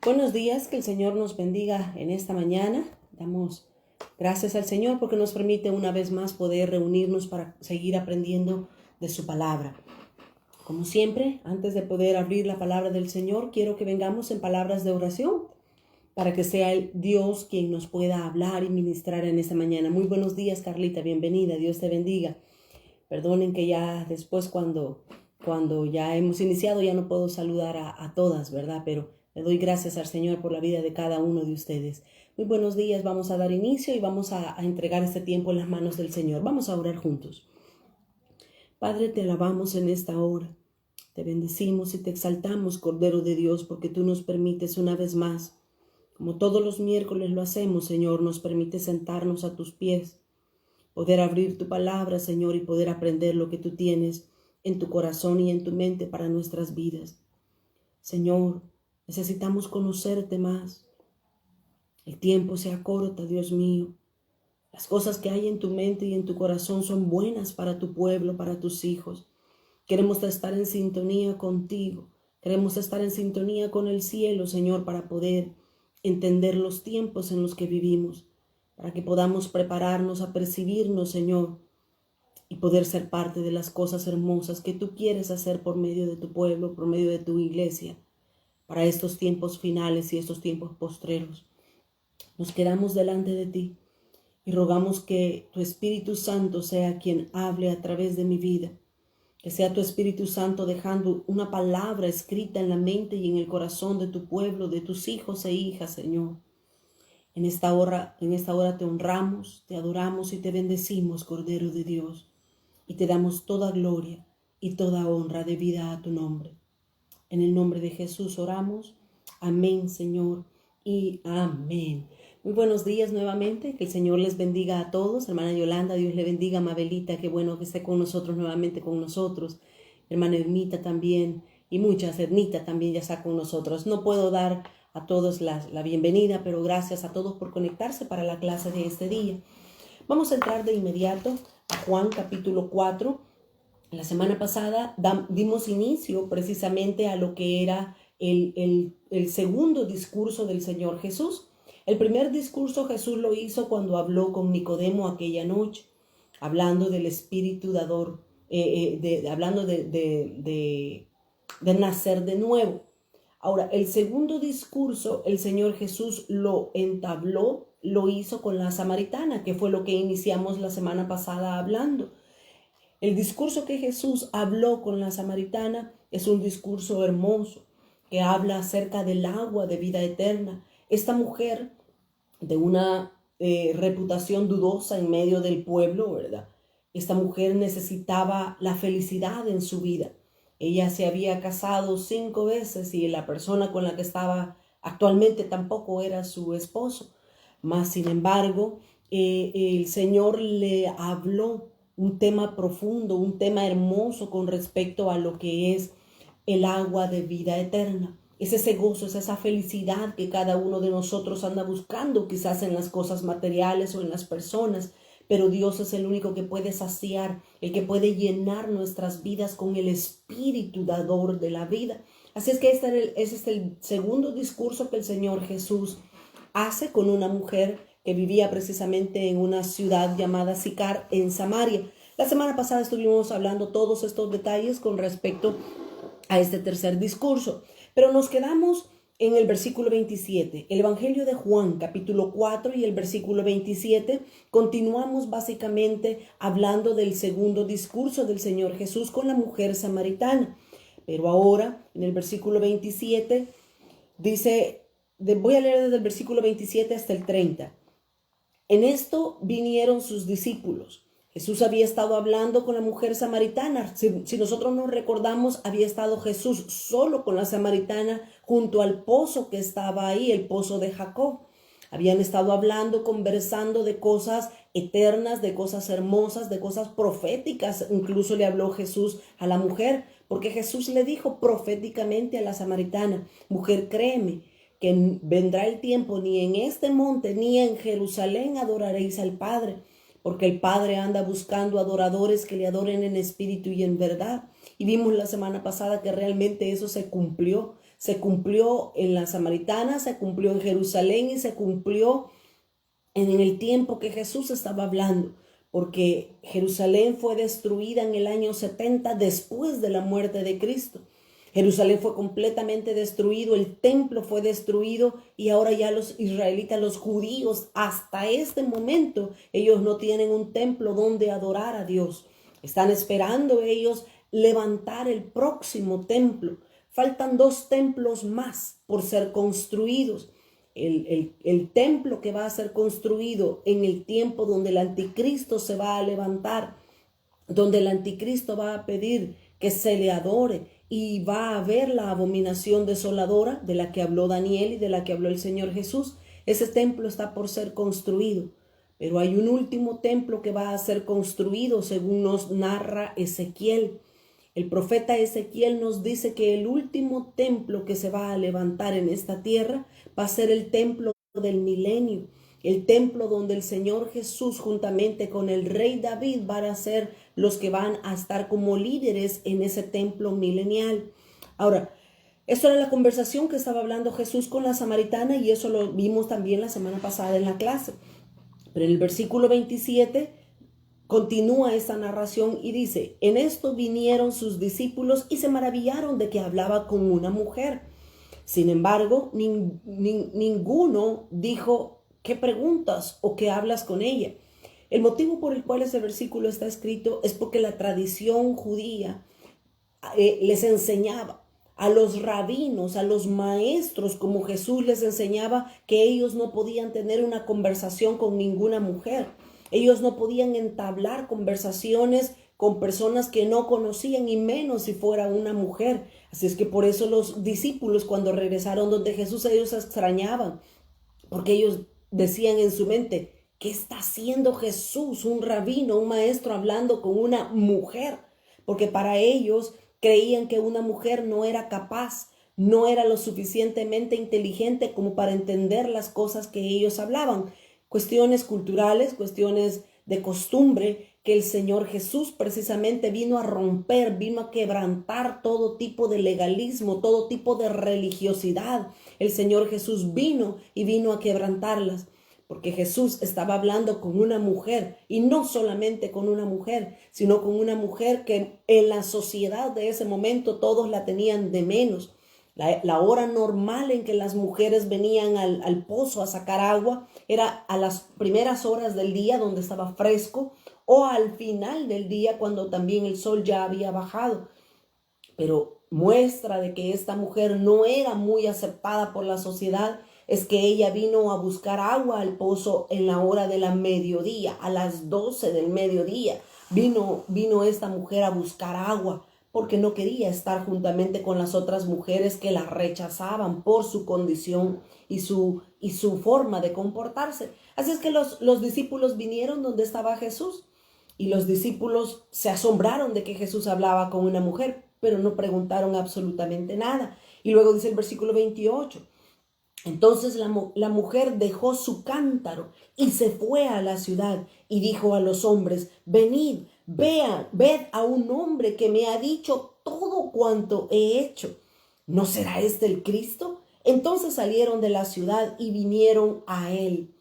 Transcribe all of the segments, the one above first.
Buenos días, que el Señor nos bendiga en esta mañana. Damos gracias al Señor porque nos permite una vez más poder reunirnos para seguir aprendiendo de su palabra. Como siempre, antes de poder abrir la palabra del Señor, quiero que vengamos en palabras de oración para que sea el Dios quien nos pueda hablar y ministrar en esta mañana. Muy buenos días, Carlita, bienvenida, Dios te bendiga. Perdonen que ya después cuando ya hemos iniciado ya no puedo saludar a todas, ¿verdad? Pero le doy gracias al Señor por la vida de cada uno de ustedes. Muy buenos días, vamos a dar inicio y vamos a entregar este tiempo en las manos del Señor. Vamos a orar juntos. Padre, te alabamos en esta hora. Te bendecimos y te exaltamos, Cordero de Dios, porque tú nos permites una vez más, como todos los miércoles lo hacemos, Señor, nos permite sentarnos a tus pies, poder abrir tu palabra, Señor, y poder aprender lo que tú tienes en tu corazón y en tu mente para nuestras vidas. Señor, necesitamos conocerte más. El tiempo se acorta, Dios mío. Las cosas que hay en tu mente y en tu corazón son buenas para tu pueblo, para tus hijos. Queremos estar en sintonía contigo. Queremos estar en sintonía con el cielo, Señor, para poder entender los tiempos en los que vivimos, para que podamos prepararnos a percibirnos, Señor, y poder ser parte de las cosas hermosas que tú quieres hacer por medio de tu pueblo, por medio de tu iglesia, para estos tiempos finales y estos tiempos postreros. Nos quedamos delante de ti y rogamos que tu Espíritu Santo sea quien hable a través de mi vida, que sea tu Espíritu Santo dejando una palabra escrita en la mente y en el corazón de tu pueblo, de tus hijos e hijas, Señor. En esta hora te honramos, te adoramos y te bendecimos, Cordero de Dios, y te damos toda gloria y toda honra debida a tu nombre. En el nombre de Jesús oramos. Amén, Señor, y amén. Muy buenos días nuevamente. Que el Señor les bendiga a todos. Hermana Yolanda, Dios le bendiga. Mabelita, qué bueno que esté con nosotros nuevamente con nosotros. Hermana Ermita también. Y muchas, Ernita también ya está con nosotros. No puedo dar a todos la bienvenida, pero gracias a todos por conectarse para la clase de este día. Vamos a entrar de inmediato a Juan capítulo 4. La semana pasada dimos inicio precisamente a lo que era el segundo discurso del Señor Jesús. El primer discurso Jesús lo hizo cuando habló con Nicodemo aquella noche, hablando del espíritu dador, hablando de nacer de nuevo. Ahora, el segundo discurso, el Señor Jesús lo entabló, lo hizo con la samaritana, que fue lo que iniciamos la semana pasada hablando. El discurso que Jesús habló con la samaritana es un discurso hermoso que habla acerca del agua de vida eterna. Esta mujer de una reputación dudosa en medio del pueblo, ¿verdad? Esta mujer necesitaba la felicidad en su vida. Ella se había casado 5 veces y la persona con la que estaba actualmente tampoco era su esposo. Mas, sin embargo, el Señor le habló un tema profundo, un tema hermoso con respecto a lo que es el agua de vida eterna. Es ese gozo, es esa felicidad que cada uno de nosotros anda buscando, quizás en las cosas materiales o en las personas, pero Dios es el único que puede saciar, el que puede llenar nuestras vidas con el espíritu dador de la vida. Así es que ese es el segundo discurso que el Señor Jesús hace con una mujer que vivía precisamente en una ciudad llamada Sicar en Samaria. La semana pasada estuvimos hablando todos estos detalles con respecto a este tercer discurso, pero nos quedamos en el versículo 27, el Evangelio de Juan, capítulo 4 y el versículo 27, continuamos básicamente hablando del segundo discurso del Señor Jesús con la mujer samaritana. Pero ahora, en el versículo 27, dice, voy a leer desde el versículo 27 hasta el 30. En esto vinieron sus discípulos. Jesús había estado hablando con la mujer samaritana. Si nosotros nos recordamos, había estado Jesús solo con la samaritana junto al pozo que estaba ahí, el pozo de Jacob. Habían estado hablando, conversando de cosas eternas, de cosas hermosas, de cosas proféticas. Incluso le habló Jesús a la mujer, porque Jesús le dijo proféticamente a la samaritana, mujer, créeme, que vendrá el tiempo, ni en este monte ni en Jerusalén adoraréis al Padre, porque el Padre anda buscando adoradores que le adoren en espíritu y en verdad. Y vimos la semana pasada que realmente eso se cumplió. se cumplió en la Samaritana, se cumplió en Jerusalén y se cumplió en el tiempo que Jesús estaba hablando, porque Jerusalén fue destruida en el año 70 después de la muerte de Cristo. Jerusalén fue completamente destruido, el templo fue destruido y ahora ya los israelitas, los judíos, hasta este momento, ellos no tienen un templo donde adorar a Dios. Están esperando ellos levantar el próximo templo. Faltan 2 templos más por ser construidos. El templo que va a ser construido en el tiempo donde el anticristo se va a levantar, donde el anticristo va a pedir que se le adore y va a haber la abominación desoladora de la que habló Daniel y de la que habló el Señor Jesús. Ese templo está por ser construido, pero hay un último templo que va a ser construido según nos narra Ezequiel. El profeta Ezequiel nos dice que el último templo que se va a levantar en esta tierra va a ser el templo del milenio, el templo donde el Señor Jesús juntamente con el rey David van a ser los que van a estar como líderes en ese templo milenial. Ahora, esto era la conversación que estaba hablando Jesús con la samaritana y eso lo vimos también la semana pasada en la clase. Pero en el versículo 27 continúa esta narración y dice: en esto vinieron sus discípulos y se maravillaron de que hablaba con una mujer. Sin embargo, ninguno dijo: ¿qué preguntas o qué hablas con ella? El motivo por el cual ese versículo está escrito es porque la tradición judía les enseñaba a los rabinos, a los maestros, como Jesús les enseñaba, que ellos no podían tener una conversación con ninguna mujer. Ellos no podían entablar conversaciones con personas que no conocían, y menos si fuera una mujer. Así es que por eso los discípulos, cuando regresaron donde Jesús, ellos se extrañaban, porque ellos decían en su mente: ¿qué está haciendo Jesús, un rabino, un maestro, hablando con una mujer? Porque para ellos creían que una mujer no era capaz, no era lo suficientemente inteligente como para entender las cosas que ellos hablaban. Cuestiones culturales, cuestiones de costumbre que el Señor Jesús precisamente vino a romper, vino a quebrantar todo tipo de legalismo, todo tipo de religiosidad. El Señor Jesús vino a quebrantarlas, porque Jesús estaba hablando con una mujer, y no solamente con una mujer, sino con una mujer que en la sociedad de ese momento todos la tenían de menos. La hora normal en que las mujeres venían al pozo a sacar agua era a las primeras horas del día, donde estaba fresco, o al final del día, cuando también el sol ya había bajado. Pero muestra de que esta mujer no era muy aceptada por la sociedad es que ella vino a buscar agua al pozo en la hora de la mediodía, a las 12 del mediodía. Vino esta mujer a buscar agua, porque no quería estar juntamente con las otras mujeres que la rechazaban por su condición y su forma de comportarse. Así es que los discípulos vinieron donde estaba Jesús, y los discípulos se asombraron de que Jesús hablaba con una mujer, pero no preguntaron absolutamente nada. Y luego dice el versículo 28. Entonces la mujer dejó su cántaro y se fue a la ciudad y dijo a los hombres: venid, ved a un hombre que me ha dicho todo cuanto he hecho. ¿No será este el Cristo? Entonces salieron de la ciudad y vinieron a él.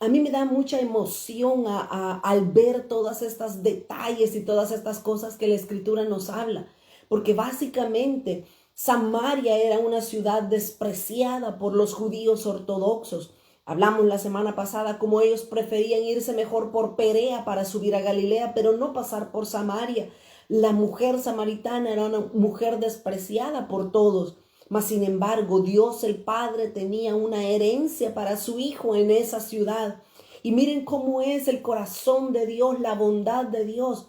A mí me da mucha emoción al ver todas estas detalles y todas estas cosas que la Escritura nos habla, porque básicamente Samaria era una ciudad despreciada por los judíos ortodoxos. Hablamos la semana pasada cómo ellos preferían irse mejor por Perea para subir a Galilea, pero no pasar por Samaria. La mujer samaritana era una mujer despreciada por todos. Mas sin embargo, Dios el Padre tenía una herencia para su Hijo en esa ciudad. Y miren cómo es el corazón de Dios, la bondad de Dios,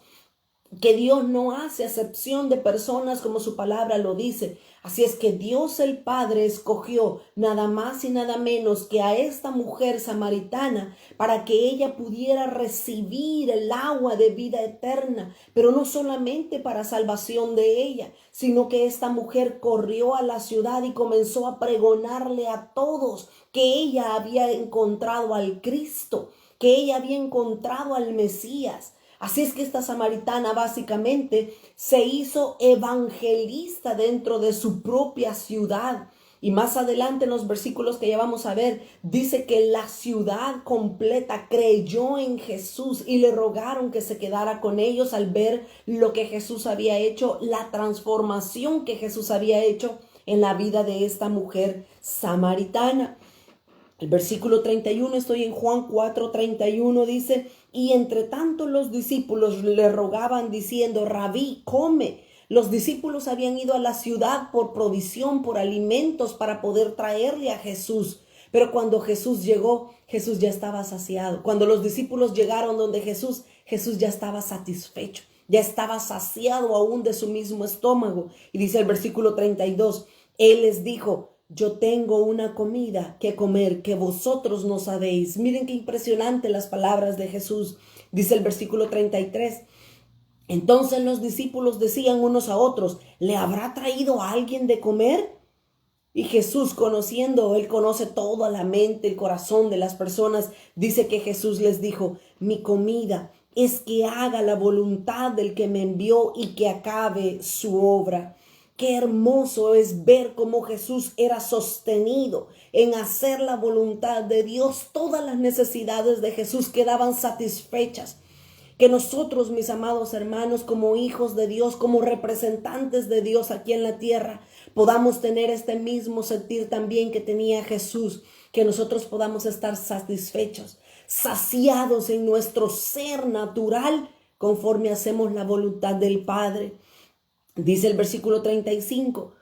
que Dios no hace acepción de personas, como su palabra lo dice. Así es que Dios el Padre escogió nada más y nada menos que a esta mujer samaritana para que ella pudiera recibir el agua de vida eterna, pero no solamente para salvación de ella, sino que esta mujer corrió a la ciudad y comenzó a pregonarle a todos que ella había encontrado al Cristo, que ella había encontrado al Mesías. Así es que esta samaritana básicamente se hizo evangelista dentro de su propia ciudad. Y más adelante en los versículos que ya vamos a ver, dice que la ciudad completa creyó en Jesús y le rogaron que se quedara con ellos al ver lo que Jesús había hecho, la transformación que Jesús había hecho en la vida de esta mujer samaritana. El versículo 31, estoy en Juan 4:31, dice: y entre tanto los discípulos le rogaban diciendo: Rabí, come. Los discípulos habían ido a la ciudad por provisión, por alimentos para poder traerle a Jesús. Pero cuando Jesús llegó, Jesús ya estaba saciado. Cuando los discípulos llegaron donde Jesús, Jesús ya estaba satisfecho. Ya estaba saciado aún de su mismo estómago. Y dice el versículo 32, Él les dijo: yo tengo una comida que comer que vosotros no sabéis. Miren qué impresionante las palabras de Jesús. Dice el versículo 33. Entonces los discípulos decían unos a otros: ¿le habrá traído a alguien de comer? Y Jesús, conociendo, Él conoce toda la mente, el corazón de las personas, dice que Jesús les dijo: mi comida es que haga la voluntad del que me envió y que acabe su obra. Qué hermoso es ver cómo Jesús era sostenido en hacer la voluntad de Dios. Todas las necesidades de Jesús quedaban satisfechas. Que nosotros, mis amados hermanos, como hijos de Dios, como representantes de Dios aquí en la tierra, podamos tener este mismo sentir también que tenía Jesús. Que nosotros podamos estar satisfechos, saciados en nuestro ser natural, conforme hacemos la voluntad del Padre. Dice el versículo 35,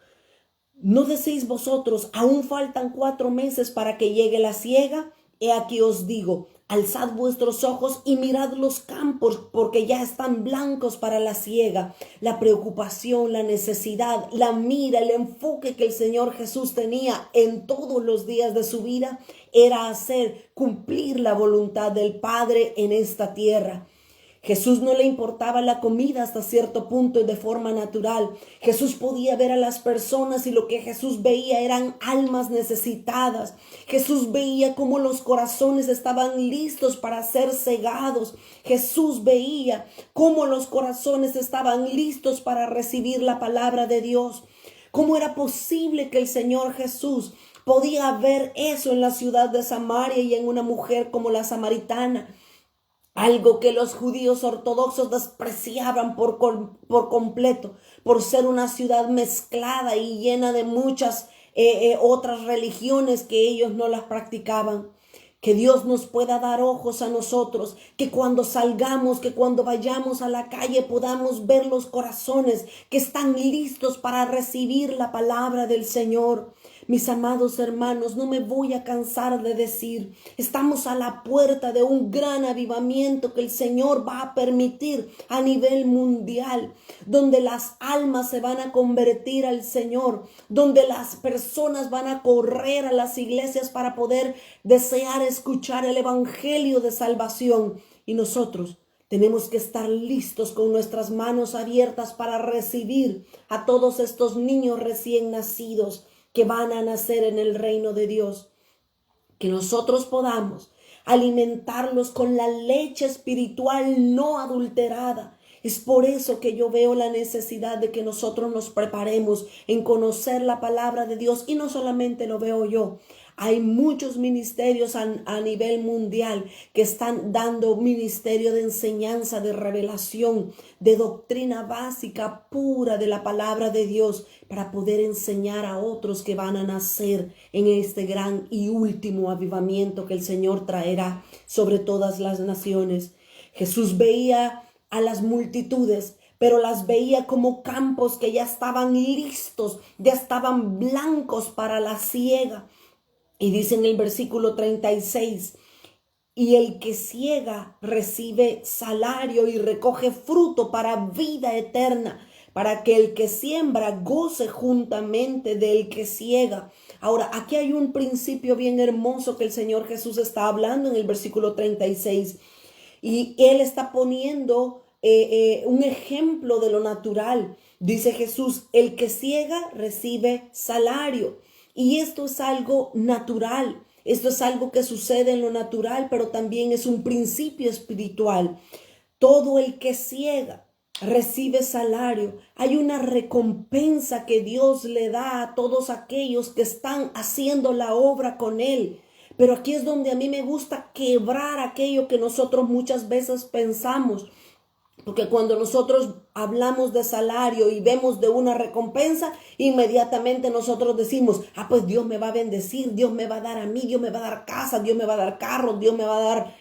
¿no decís vosotros, aún faltan 4 meses para que llegue la siega? He aquí os digo, alzad vuestros ojos y mirad los campos, porque ya están blancos para la siega. La preocupación, la necesidad, la mira, el enfoque que el Señor Jesús tenía en todos los días de su vida era hacer cumplir la voluntad del Padre en esta tierra. Jesús no le importaba la comida hasta cierto punto y de forma natural. Jesús podía ver a las personas y lo que Jesús veía eran almas necesitadas. Jesús veía cómo los corazones estaban listos para ser cegados. Jesús veía cómo los corazones estaban listos para recibir la palabra de Dios. ¿Cómo era posible que el Señor Jesús podía ver eso en la ciudad de Samaria y en una mujer como la samaritana? Algo que los judíos ortodoxos despreciaban por completo, por ser una ciudad mezclada y llena de muchas otras religiones que ellos no las practicaban. Que Dios nos pueda dar ojos a nosotros, que cuando salgamos, que cuando vayamos a la calle podamos ver los corazones que están listos para recibir la palabra del Señor. Mis amados hermanos, no me voy a cansar de decir, estamos a la puerta de un gran avivamiento que el Señor va a permitir a nivel mundial, donde las almas se van a convertir al Señor, donde las personas van a correr a las iglesias para poder desear escuchar el evangelio de salvación. Y nosotros tenemos que estar listos con nuestras manos abiertas para recibir a todos estos niños recién nacidos que van a nacer en el reino de Dios. Que nosotros podamos alimentarlos con la leche espiritual no adulterada. Es por eso que yo veo la necesidad de que nosotros nos preparemos en conocer la palabra de Dios. Y no solamente lo veo yo. Hay muchos ministerios a nivel mundial que están dando ministerio de enseñanza, de revelación, de doctrina básica pura de la palabra de Dios para poder enseñar a otros que van a nacer en este gran y último avivamiento que el Señor traerá sobre todas las naciones. Jesús veía a las multitudes, pero las veía como campos que ya estaban listos, ya estaban blancos para la siega. Y dice en el versículo 36, y el que siega recibe salario y recoge fruto para vida eterna, para que el que siembra goce juntamente del que siega. Ahora, aquí hay un principio bien hermoso que el Señor Jesús está hablando en el versículo 36. Y Él está poniendo un ejemplo de lo natural. Dice Jesús, el que siega recibe salario. Y esto es algo natural, esto es algo que sucede en lo natural, pero también es un principio espiritual. Todo el que ciega recibe salario. Hay una recompensa que Dios le da a todos aquellos que están haciendo la obra con Él. Pero aquí es donde a mí me gusta quebrar aquello que nosotros muchas veces pensamos. Porque cuando nosotros hablamos de salario y vemos de una recompensa, inmediatamente nosotros decimos, pues Dios me va a bendecir, Dios me va a dar a mí, Dios me va a dar casa, Dios me va a dar carros, Dios me va a dar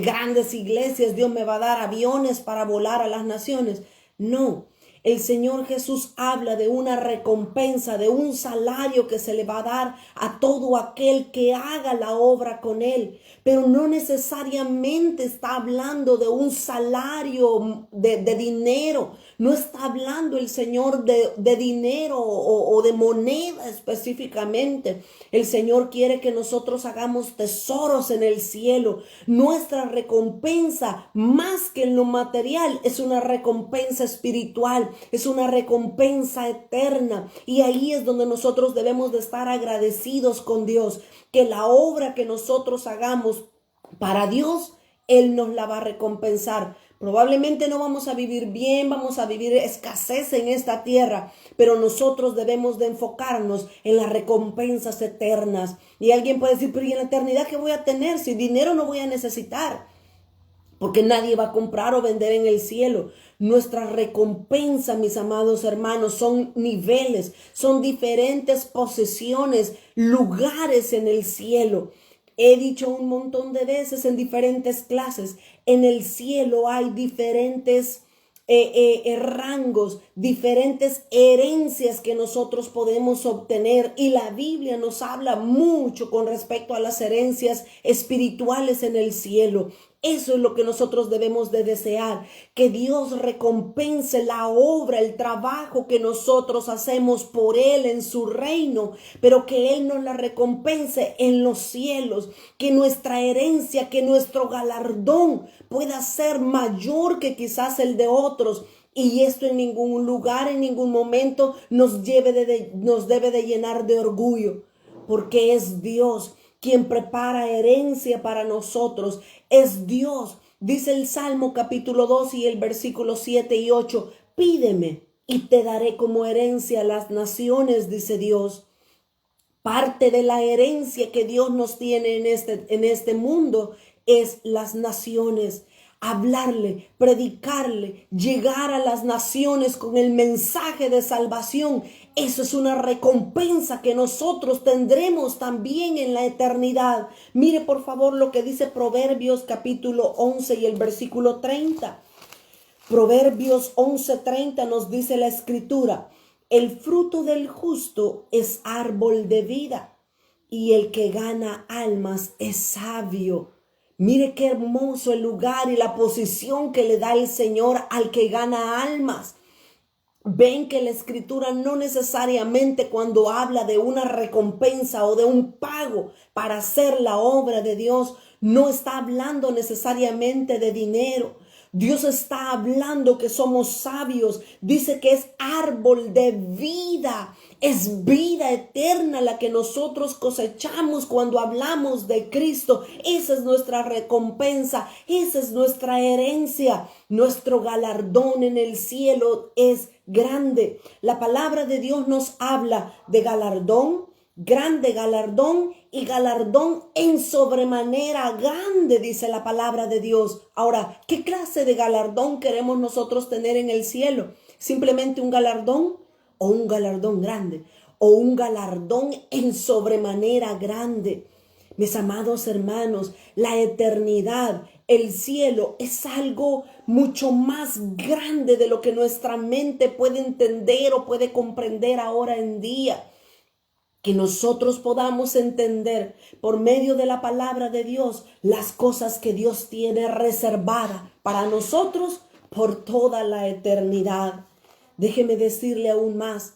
grandes iglesias, Dios me va a dar aviones para volar a las naciones. No, el Señor Jesús habla de una recompensa, de un salario que se le va a dar a todo aquel que haga la obra con Él. Pero no necesariamente está hablando de un salario de dinero. No está hablando el Señor de dinero o de moneda específicamente. El Señor quiere que nosotros hagamos tesoros en el cielo. Nuestra recompensa, más que en lo material, es una recompensa espiritual, es una recompensa eterna. Y ahí es donde nosotros debemos de estar agradecidos con Dios, que la obra que nosotros hagamos para Dios, Él nos la va a recompensar. Probablemente no vamos a vivir bien, vamos a vivir escasez en esta tierra, pero nosotros debemos de enfocarnos en las recompensas eternas. Y alguien puede decir, pero ¿y en la eternidad qué voy a tener? Si dinero no voy a necesitar, porque nadie va a comprar o vender en el cielo. Nuestra recompensa, mis amados hermanos, son niveles, son diferentes posesiones, lugares en el cielo. He dicho un montón de veces en diferentes clases, en el cielo hay diferentes rangos, diferentes herencias que nosotros podemos obtener, y la Biblia nos habla mucho con respecto a las herencias espirituales en el cielo. Eso es lo que nosotros debemos de desear, que Dios recompense la obra, el trabajo que nosotros hacemos por Él en su reino, pero que Él nos la recompense en los cielos, que nuestra herencia, que nuestro galardón pueda ser mayor que quizás el de otros. Y esto en ningún lugar, en ningún momento nos debe de llenar de orgullo, porque es Dios quien prepara herencia para nosotros. Es Dios. Dice el Salmo capítulo 2 y el versículo 7 y 8. Pídeme y te daré como herencia las naciones, dice Dios. Parte de la herencia que Dios nos tiene en este mundo es las naciones. Hablarle, predicarle, llegar a las naciones con el mensaje de salvación. Eso es una recompensa que nosotros tendremos también en la eternidad. Mire por favor lo que dice Proverbios capítulo 11 y el versículo 30. Proverbios 11:30 nos dice la escritura: el fruto del justo es árbol de vida, y el que gana almas es sabio. Mire qué hermoso el lugar y la posición que le da el Señor al que gana almas. Ven que la escritura no necesariamente cuando habla de una recompensa o de un pago para hacer la obra de Dios, no está hablando necesariamente de dinero. Dios está hablando que somos sabios. Dice que es árbol de vida. Es vida eterna la que nosotros cosechamos cuando hablamos de Cristo. Esa es nuestra recompensa. Esa es nuestra herencia. Nuestro galardón en el cielo es grande. La palabra de Dios nos habla de galardón, grande galardón y galardón en sobremanera grande, dice la palabra de Dios. Ahora, ¿qué clase de galardón queremos nosotros tener en el cielo? ¿Simplemente un galardón o un galardón grande o un galardón en sobremanera grande? Mis amados hermanos, la eternidad, el cielo es algo mucho más grande de lo que nuestra mente puede entender o puede comprender ahora en día. Que nosotros podamos entender por medio de la palabra de Dios las cosas que Dios tiene reservadas para nosotros por toda la eternidad. Déjeme decirle aún más.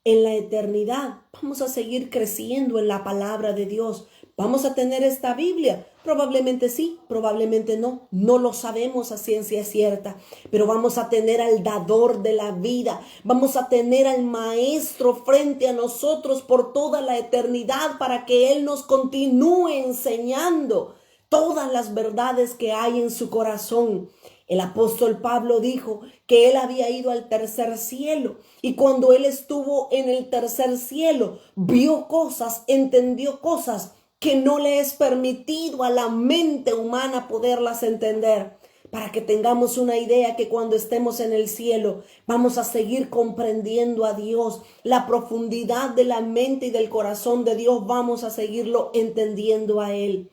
En la eternidad vamos a seguir creciendo en la palabra de Dios. ¿Vamos a tener esta Biblia? Probablemente sí, probablemente no. No lo sabemos a ciencia cierta. Pero vamos a tener al dador de la vida. Vamos a tener al maestro frente a nosotros por toda la eternidad para que Él nos continúe enseñando todas las verdades que hay en su corazón. El apóstol Pablo dijo que él había ido al tercer cielo y cuando él estuvo en el tercer cielo, vio cosas, entendió cosas que no le es permitido a la mente humana poderlas entender. Para que tengamos una idea que cuando estemos en el cielo vamos a seguir comprendiendo a Dios, la profundidad de la mente y del corazón de Dios, vamos a seguirlo entendiendo a Él.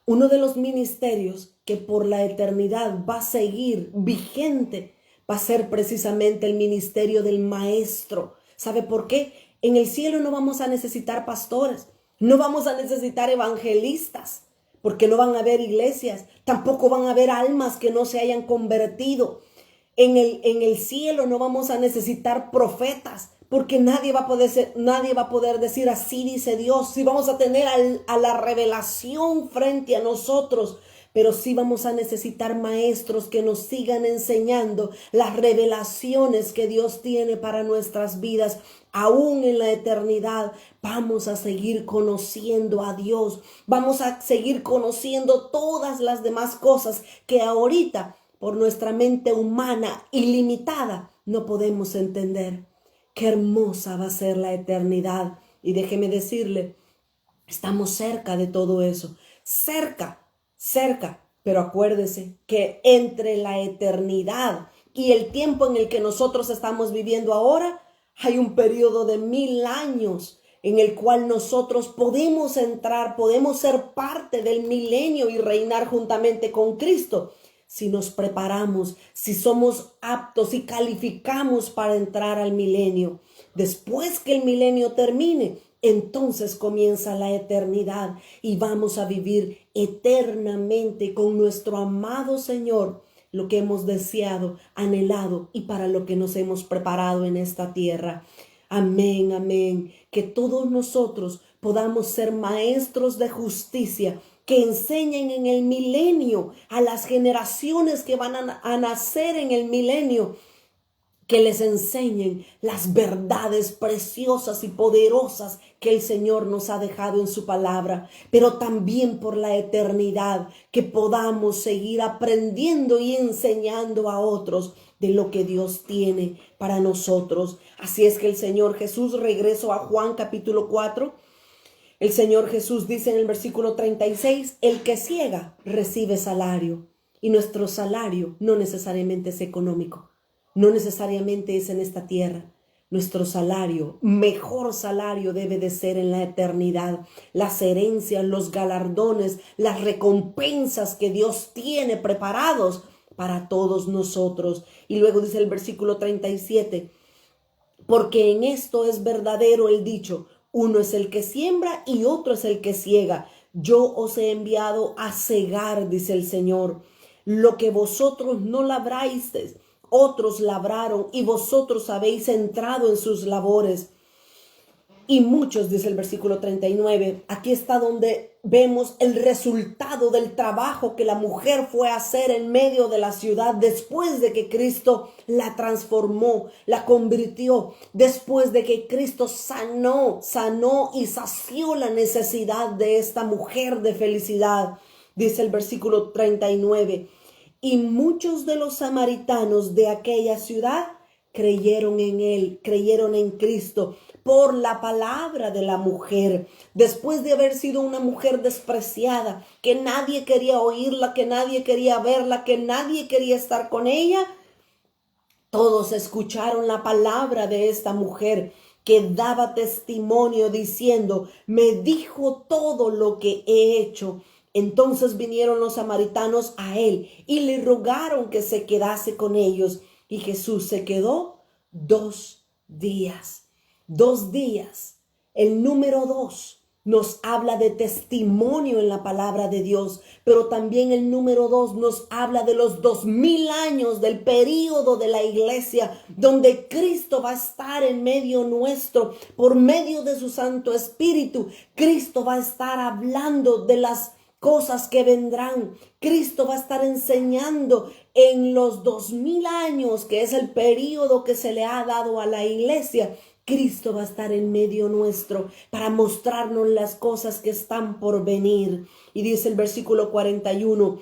Uno de los ministerios que por la eternidad va a seguir vigente va a ser precisamente el ministerio del maestro. ¿Sabe por qué? En el cielo no vamos a necesitar pastores, no vamos a necesitar evangelistas, porque no van a haber iglesias, tampoco van a haber almas que no se hayan convertido. En el cielo no vamos a necesitar profetas, porque nadie va a poder decir así dice Dios. Sí vamos a tener a la revelación frente a nosotros, pero sí vamos a necesitar maestros que nos sigan enseñando las revelaciones que Dios tiene para nuestras vidas. Aún en la eternidad vamos a seguir conociendo a Dios, vamos a seguir conociendo todas las demás cosas que ahorita por nuestra mente humana ilimitada no podemos entender. Qué hermosa va a ser la eternidad. Y déjeme decirle, estamos cerca de todo eso. Cerca. Pero acuérdese que entre la eternidad y el tiempo en el que nosotros estamos viviendo ahora, hay un periodo de 1000 años en el cual nosotros podemos entrar, podemos ser parte del milenio y reinar juntamente con Cristo. Si nos preparamos, si somos aptos y calificamos para entrar al milenio. Después que el milenio termine, entonces comienza la eternidad y vamos a vivir eternamente con nuestro amado Señor, lo que hemos deseado, anhelado y para lo que nos hemos preparado en esta tierra. Amén, amén. Que todos nosotros podamos ser maestros de justicia, que enseñen en el milenio a las generaciones que van a nacer en el milenio, que les enseñen las verdades preciosas y poderosas que el Señor nos ha dejado en su palabra, pero también por la eternidad, que podamos seguir aprendiendo y enseñando a otros de lo que Dios tiene para nosotros. Así es que el Señor Jesús, regreso a Juan capítulo 4, el Señor Jesús dice en el versículo 36, el que ciega recibe salario, y nuestro salario no necesariamente es económico, no necesariamente es en esta tierra. Nuestro salario, mejor salario debe de ser en la eternidad. Las herencias, los galardones, las recompensas que Dios tiene preparados para todos nosotros. Y luego dice el versículo 37, porque en esto es verdadero el dicho, uno es el que siembra y otro es el que ciega. Yo os he enviado a cegar, dice el Señor, lo que vosotros no labrasteis, otros labraron y vosotros habéis entrado en sus labores. Y muchos, dice el versículo 39, aquí está donde vemos el resultado del trabajo que la mujer fue a hacer en medio de la ciudad después de que Cristo la transformó, la convirtió, después de que Cristo sanó y sació la necesidad de esta mujer de felicidad. Dice el versículo 39, y muchos de los samaritanos de aquella ciudad creyeron en él, creyeron en Cristo por la palabra de la mujer. Después de haber sido una mujer despreciada, que nadie quería oírla, que nadie quería verla, que nadie quería estar con ella, todos escucharon la palabra de esta mujer que daba testimonio diciendo, me dijo todo lo que he hecho. Entonces vinieron los samaritanos a él y le rogaron que se quedase con ellos. Y Jesús se quedó 2 días. 2 días. El número 2 nos habla de testimonio en la palabra de Dios, pero también el número 2 nos habla de los 2000 años del período de la iglesia, donde Cristo va a estar en medio nuestro, por medio de su Santo Espíritu. Cristo va a estar hablando de las cosas que vendrán. Cristo va a estar enseñando en los 2000 años, que es el período que se le ha dado a la iglesia. Cristo va a estar en medio nuestro para mostrarnos las cosas que están por venir. Y dice el versículo 41,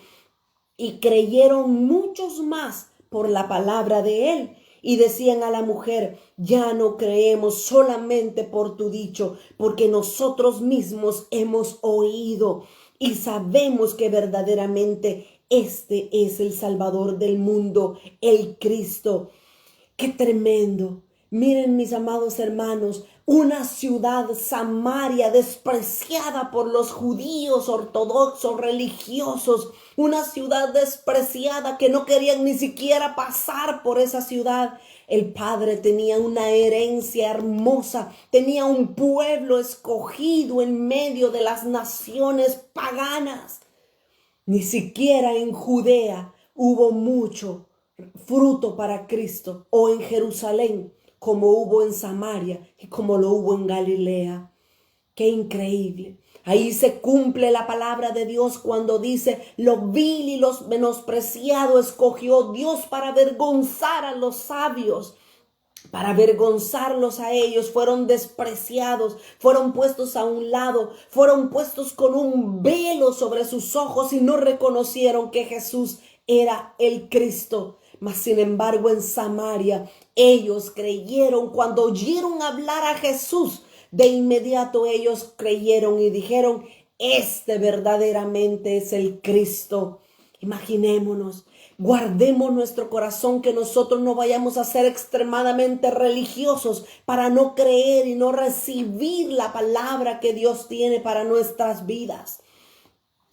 y creyeron muchos más por la palabra de él. Y decían a la mujer: ya no creemos solamente por tu dicho, porque nosotros mismos hemos oído y sabemos que verdaderamente este es el Salvador del mundo, el Cristo. ¡Qué tremendo! Miren, mis amados hermanos, una ciudad, Samaria, despreciada por los judíos ortodoxos, religiosos, una ciudad despreciada que no querían ni siquiera pasar por esa ciudad. El Padre tenía una herencia hermosa, tenía un pueblo escogido en medio de las naciones paganas. Ni siquiera en Judea hubo mucho fruto para Cristo, o en Jerusalén, como hubo en Samaria y como lo hubo en Galilea. ¡Qué increíble! Ahí se cumple la palabra de Dios cuando dice: lo vil y los menospreciado escogió Dios para avergonzar a los sabios. Para avergonzarlos a ellos, fueron despreciados, fueron puestos a un lado, fueron puestos con un velo sobre sus ojos y no reconocieron que Jesús era el Cristo. Mas sin embargo en Samaria ellos creyeron. Cuando oyeron hablar a Jesús, de inmediato ellos creyeron y dijeron: este verdaderamente es el Cristo. Imaginémonos, guardemos nuestro corazón, que nosotros no vayamos a ser extremadamente religiosos para no creer y no recibir la palabra que Dios tiene para nuestras vidas.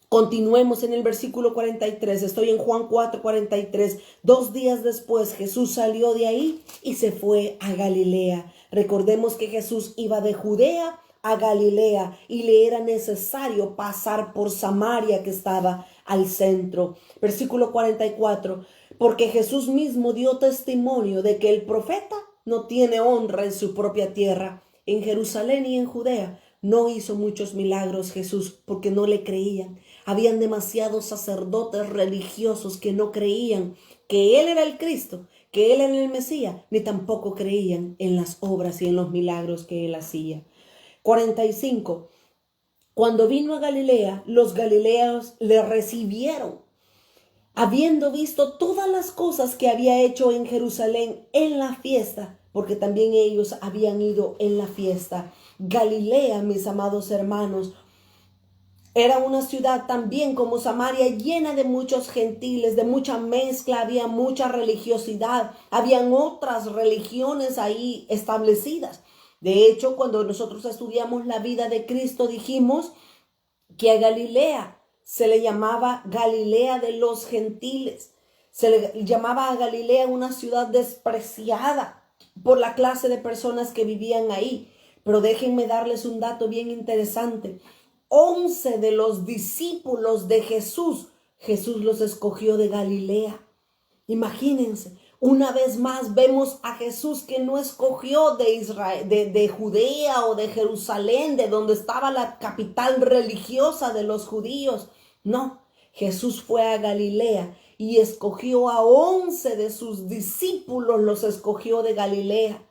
Continuemos en el versículo 43. Estoy en Juan 4:43. 2 días después Jesús salió de ahí y se fue a Galilea. Recordemos que Jesús iba de Judea a Galilea y le era necesario pasar por Samaria, que estaba al centro. Versículo 44. Porque Jesús mismo dio testimonio de que el profeta no tiene honra en su propia tierra. En Jerusalén y en Judea no hizo muchos milagros Jesús porque no le creían. Habían demasiados sacerdotes religiosos que no creían que Él era el Cristo, que Él era el Mesías, ni tampoco creían en las obras y en los milagros que Él hacía. 45. Cuando vino a Galilea, los galileos le recibieron, habiendo visto todas las cosas que había hecho en Jerusalén en la fiesta, porque también ellos habían ido en la fiesta. Galilea, mis amados hermanos, era una ciudad también como Samaria, llena de muchos gentiles, de mucha mezcla, había mucha religiosidad, habían otras religiones ahí establecidas. De hecho, cuando nosotros estudiamos la vida de Cristo, dijimos que a Galilea se le llamaba Galilea de los gentiles. Se le llamaba a Galilea una ciudad despreciada por la clase de personas que vivían ahí. Pero déjenme darles un dato bien interesante. 11 de los discípulos de Jesús, Jesús los escogió de Galilea. Imagínense, una vez más vemos a Jesús que no escogió de Israel, de Judea o de Jerusalén, de donde estaba la capital religiosa de los judíos. No, Jesús fue a Galilea y escogió a 11 de sus discípulos, los escogió de Galilea,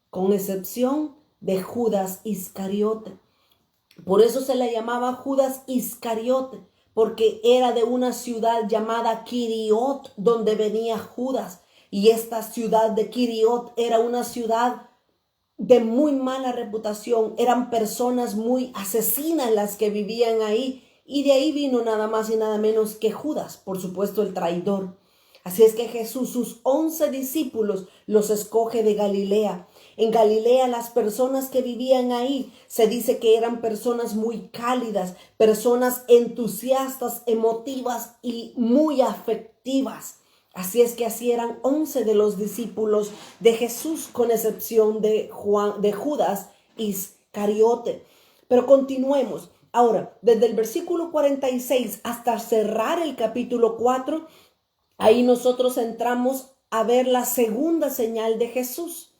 con excepción de Judas Iscariote. Por eso se le llamaba Judas Iscariote, porque era de una ciudad llamada Quiriot, donde venía Judas. Y esta ciudad de Quiriot era una ciudad de muy mala reputación. Eran personas muy asesinas las que vivían ahí. Y de ahí vino nada más y nada menos que Judas, por supuesto el traidor. Así es que Jesús, sus 11 discípulos, los escoge de Galilea. En Galilea las personas que vivían ahí se dice que eran personas muy cálidas, personas entusiastas, emotivas y muy afectivas. Así es que así eran 11 de los discípulos de Jesús, con excepción de Judas Iscariote. Pero continuemos. Ahora, desde el versículo 46 hasta cerrar el capítulo 4, ahí nosotros entramos a ver la segunda señal de Jesús.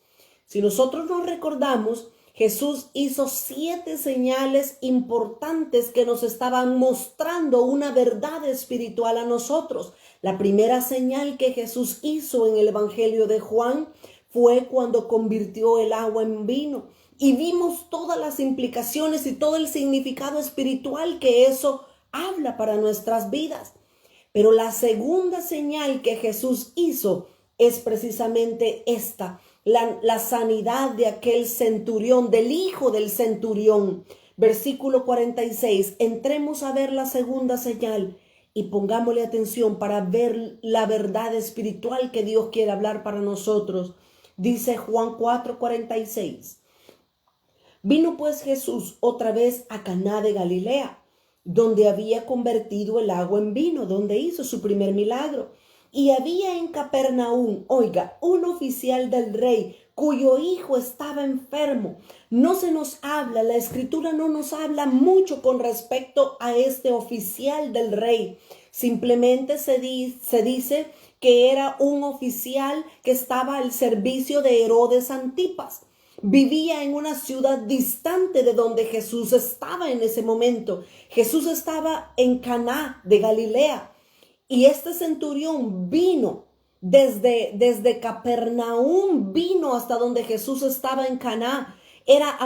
Si nosotros nos recordamos, Jesús hizo 7 señales importantes que nos estaban mostrando una verdad espiritual a nosotros. La primera señal que Jesús hizo en el Evangelio de Juan fue cuando convirtió el agua en vino. Y vimos todas las implicaciones y todo el significado espiritual que eso habla para nuestras vidas. Pero la segunda señal que Jesús hizo es precisamente esta, la sanidad de aquel centurión, del hijo del centurión. Versículo 46, entremos a ver la segunda señal y pongámosle atención para ver la verdad espiritual que Dios quiere hablar para nosotros. Dice Juan 4:46. Vino pues Jesús otra vez a Caná de Galilea, donde había convertido el agua en vino, donde hizo su primer milagro. Y había en Capernaum, oiga, un oficial del rey cuyo hijo estaba enfermo. No se nos habla, la escritura no nos habla mucho con respecto a este oficial del rey. Simplemente se dice que era un oficial que estaba al servicio de Herodes Antipas. Vivía en una ciudad distante de donde Jesús estaba en ese momento. Jesús estaba en Caná de Galilea. Y este centurión vino desde Capernaum, vino hasta donde Jesús estaba en Caná. Eran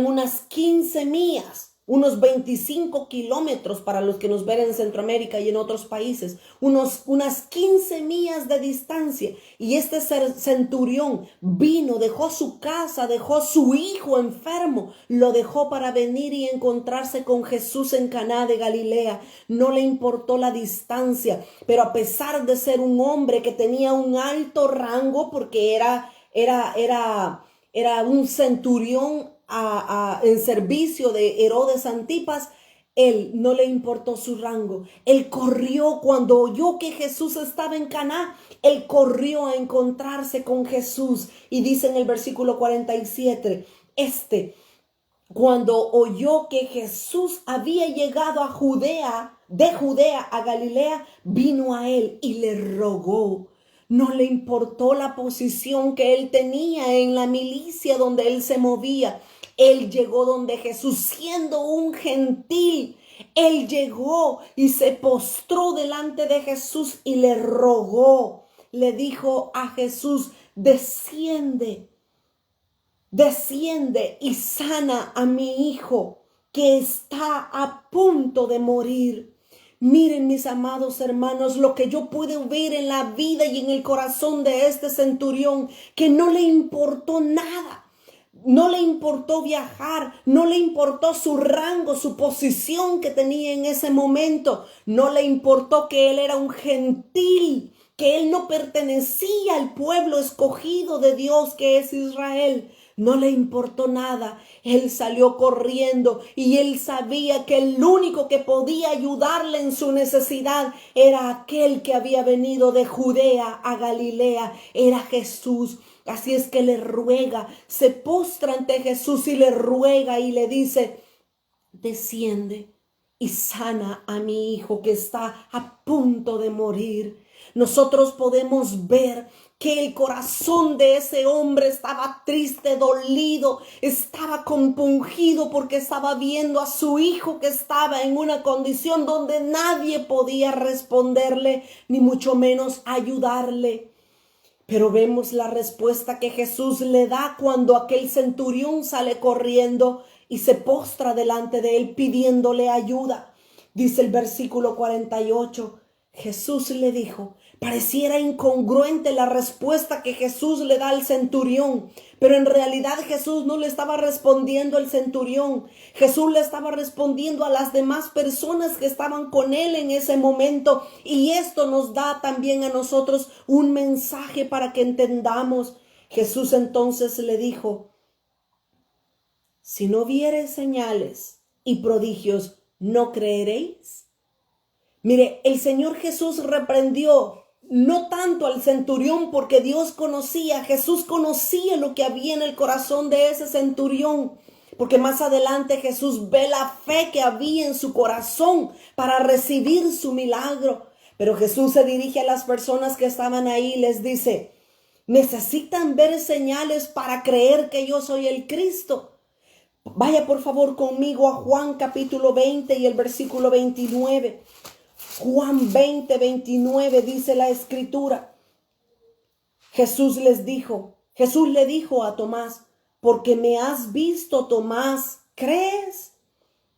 unas 15 millas, unos 25 kilómetros para los que nos ven en Centroamérica y en otros países, unas 15 millas de distancia. Y este centurión vino, dejó su casa, dejó su hijo enfermo, lo dejó para venir y encontrarse con Jesús en Caná de Galilea. No le importó la distancia, pero a pesar de ser un hombre que tenía un alto rango, porque era un centurión en servicio de Herodes Antipas, él no le importó su rango. Él corrió cuando oyó que Jesús estaba en Caná. Él corrió a encontrarse con Jesús. Y dice en el versículo 47, cuando oyó que Jesús había llegado a Judea, de Judea a Galilea, vino a él y le rogó. No le importó la posición que él tenía en la milicia donde él se movía. Él llegó donde Jesús, siendo un gentil. Él llegó y se postró delante de Jesús y le rogó. Le dijo a Jesús, desciende y sana a mi hijo que está a punto de morir. Miren, mis amados hermanos, lo que yo pude ver en la vida y en el corazón de este centurión, que no le importó nada. No le importó viajar, no le importó su rango, su posición que tenía en ese momento. No le importó que él era un gentil, que él no pertenecía al pueblo escogido de Dios que es Israel. No le importó nada. Él salió corriendo y él sabía que el único que podía ayudarle en su necesidad era aquel que había venido de Judea a Galilea, era Jesús. Así es que le ruega, se postra ante Jesús y le ruega y le dice, desciende y sana a mi hijo que está a punto de morir. Nosotros podemos ver que el corazón de ese hombre estaba triste, dolido, estaba compungido porque estaba viendo a su hijo que estaba en una condición donde nadie podía responderle, ni mucho menos ayudarle. Pero vemos la respuesta que Jesús le da cuando aquel centurión sale corriendo y se postra delante de él pidiéndole ayuda. Dice el versículo 48, Jesús le dijo, pareciera incongruente la respuesta que Jesús le da al centurión, pero en realidad Jesús no le estaba respondiendo al centurión. Jesús le estaba respondiendo a las demás personas que estaban con él en ese momento. Y esto nos da también a nosotros un mensaje para que entendamos. Jesús entonces le dijo, si no viereis señales y prodigios, ¿no creeréis? Mire, el Señor Jesús reprendió no tanto al centurión porque Jesús conocía lo que había en el corazón de ese centurión. Porque más adelante Jesús ve la fe que había en su corazón para recibir su milagro. Pero Jesús se dirige a las personas que estaban ahí y les dice, necesitan ver señales para creer que yo soy el Cristo. Vaya por favor conmigo a Juan capítulo 20 y el versículo 29. Juan 20, 29 dice la escritura. Jesús le dijo a Tomás, porque me has visto, Tomás, ¿crees?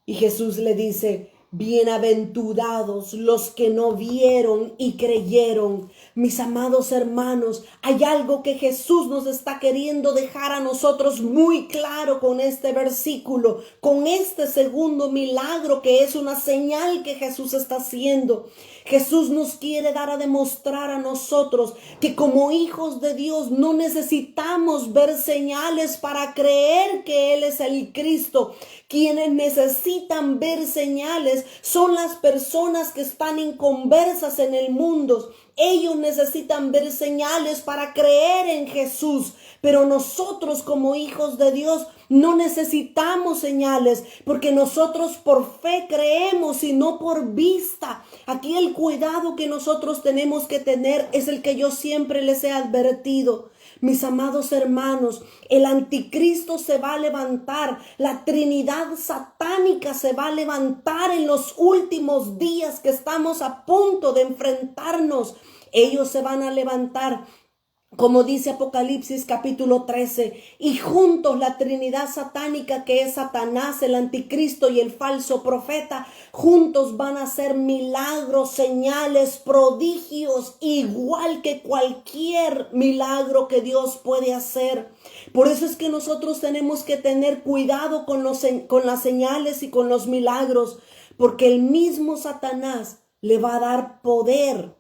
Y Jesús le dice, Bienaventurados los que no vieron y creyeron. Mis amados hermanos, hay algo que Jesús nos está queriendo dejar a nosotros muy claro con este versículo, con este segundo milagro que es una señal que Jesús está haciendo. Jesús nos quiere dar a demostrar a nosotros que como hijos de Dios no necesitamos ver señales para creer que Él es el Cristo. Quienes necesitan ver señales son las personas que están inconversas en el mundo. Ellos necesitan ver señales para creer en Jesús, pero nosotros como hijos de Dios no necesitamos señales, porque nosotros por fe creemos y no por vista. Aquí el cuidado que nosotros tenemos que tener es el que yo siempre les he advertido. Mis amados hermanos, el anticristo se va a levantar, la Trinidad satánica se va a levantar en los últimos días que estamos a punto de enfrentarnos. Ellos se van a levantar, como dice Apocalipsis capítulo 13, y juntos la Trinidad satánica, que es Satanás, el anticristo y el falso profeta, juntos van a hacer milagros, señales, prodigios, igual que cualquier milagro que Dios puede hacer. Por eso es que nosotros tenemos que tener cuidado con las señales y con los milagros, porque el mismo Satanás le va a dar poder,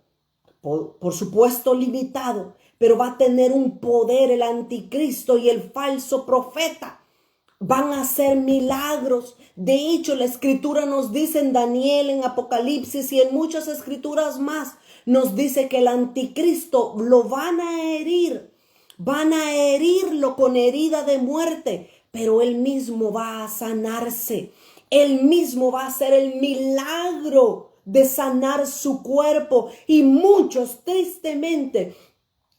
por supuesto limitado, pero va a tener un poder. El anticristo y el falso profeta van a hacer milagros. De hecho, la escritura nos dice en Daniel, en Apocalipsis y en muchas escrituras más, nos dice que el anticristo lo van a herirlo con herida de muerte, pero él mismo va a sanarse. Él mismo va a hacer el milagro de sanar su cuerpo. Y muchos, tristemente,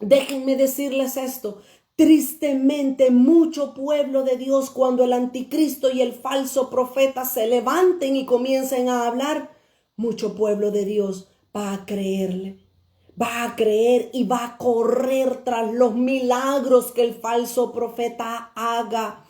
déjenme decirles esto, tristemente mucho pueblo de Dios, cuando el anticristo y el falso profeta se levanten y comiencen a hablar, mucho pueblo de Dios va a creerle, va a creer y va a correr tras los milagros que el falso profeta haga.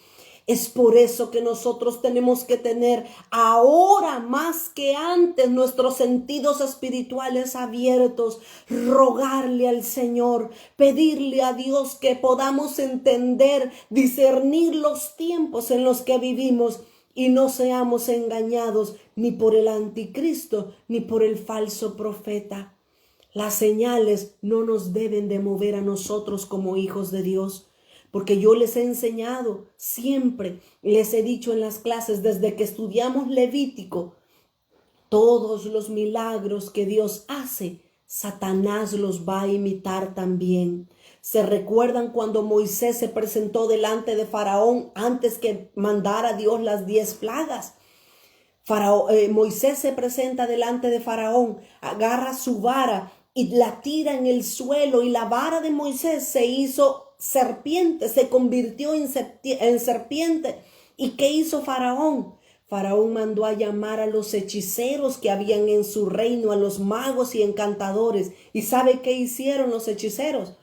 Es por eso que nosotros tenemos que tener ahora más que antes nuestros sentidos espirituales abiertos, rogarle al Señor, pedirle a Dios que podamos entender, discernir los tiempos en los que vivimos y no seamos engañados ni por el anticristo ni por el falso profeta. Las señales no nos deben de mover a nosotros como hijos de Dios. Porque yo les he enseñado siempre, les he dicho en las clases desde que estudiamos Levítico, todos los milagros que Dios hace, Satanás los va a imitar también. ¿Se recuerdan cuando Moisés se presentó delante de Faraón antes que mandara Dios las 10 plagas? Moisés se presenta delante de Faraón, agarra su vara y la tira en el suelo, y la vara de Moisés se hizo serpiente, se convirtió en serpiente. ¿Y qué hizo Faraón? Faraón mandó a llamar a los hechiceros que habían en su reino, a los magos y encantadores. ¿Y sabe qué hicieron los hechiceros?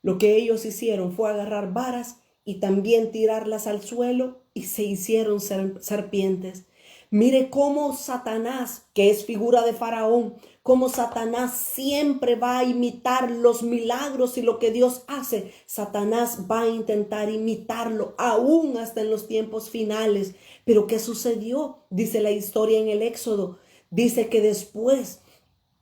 Lo que ellos hicieron fue agarrar varas y también tirarlas al suelo, y se hicieron serpientes. Mire cómo Satanás, que es figura de Faraón, cómo Satanás siempre va a imitar los milagros y lo que Dios hace. Satanás va a intentar imitarlo aún hasta en los tiempos finales. Pero ¿qué sucedió? Dice la historia en el Éxodo. Dice que después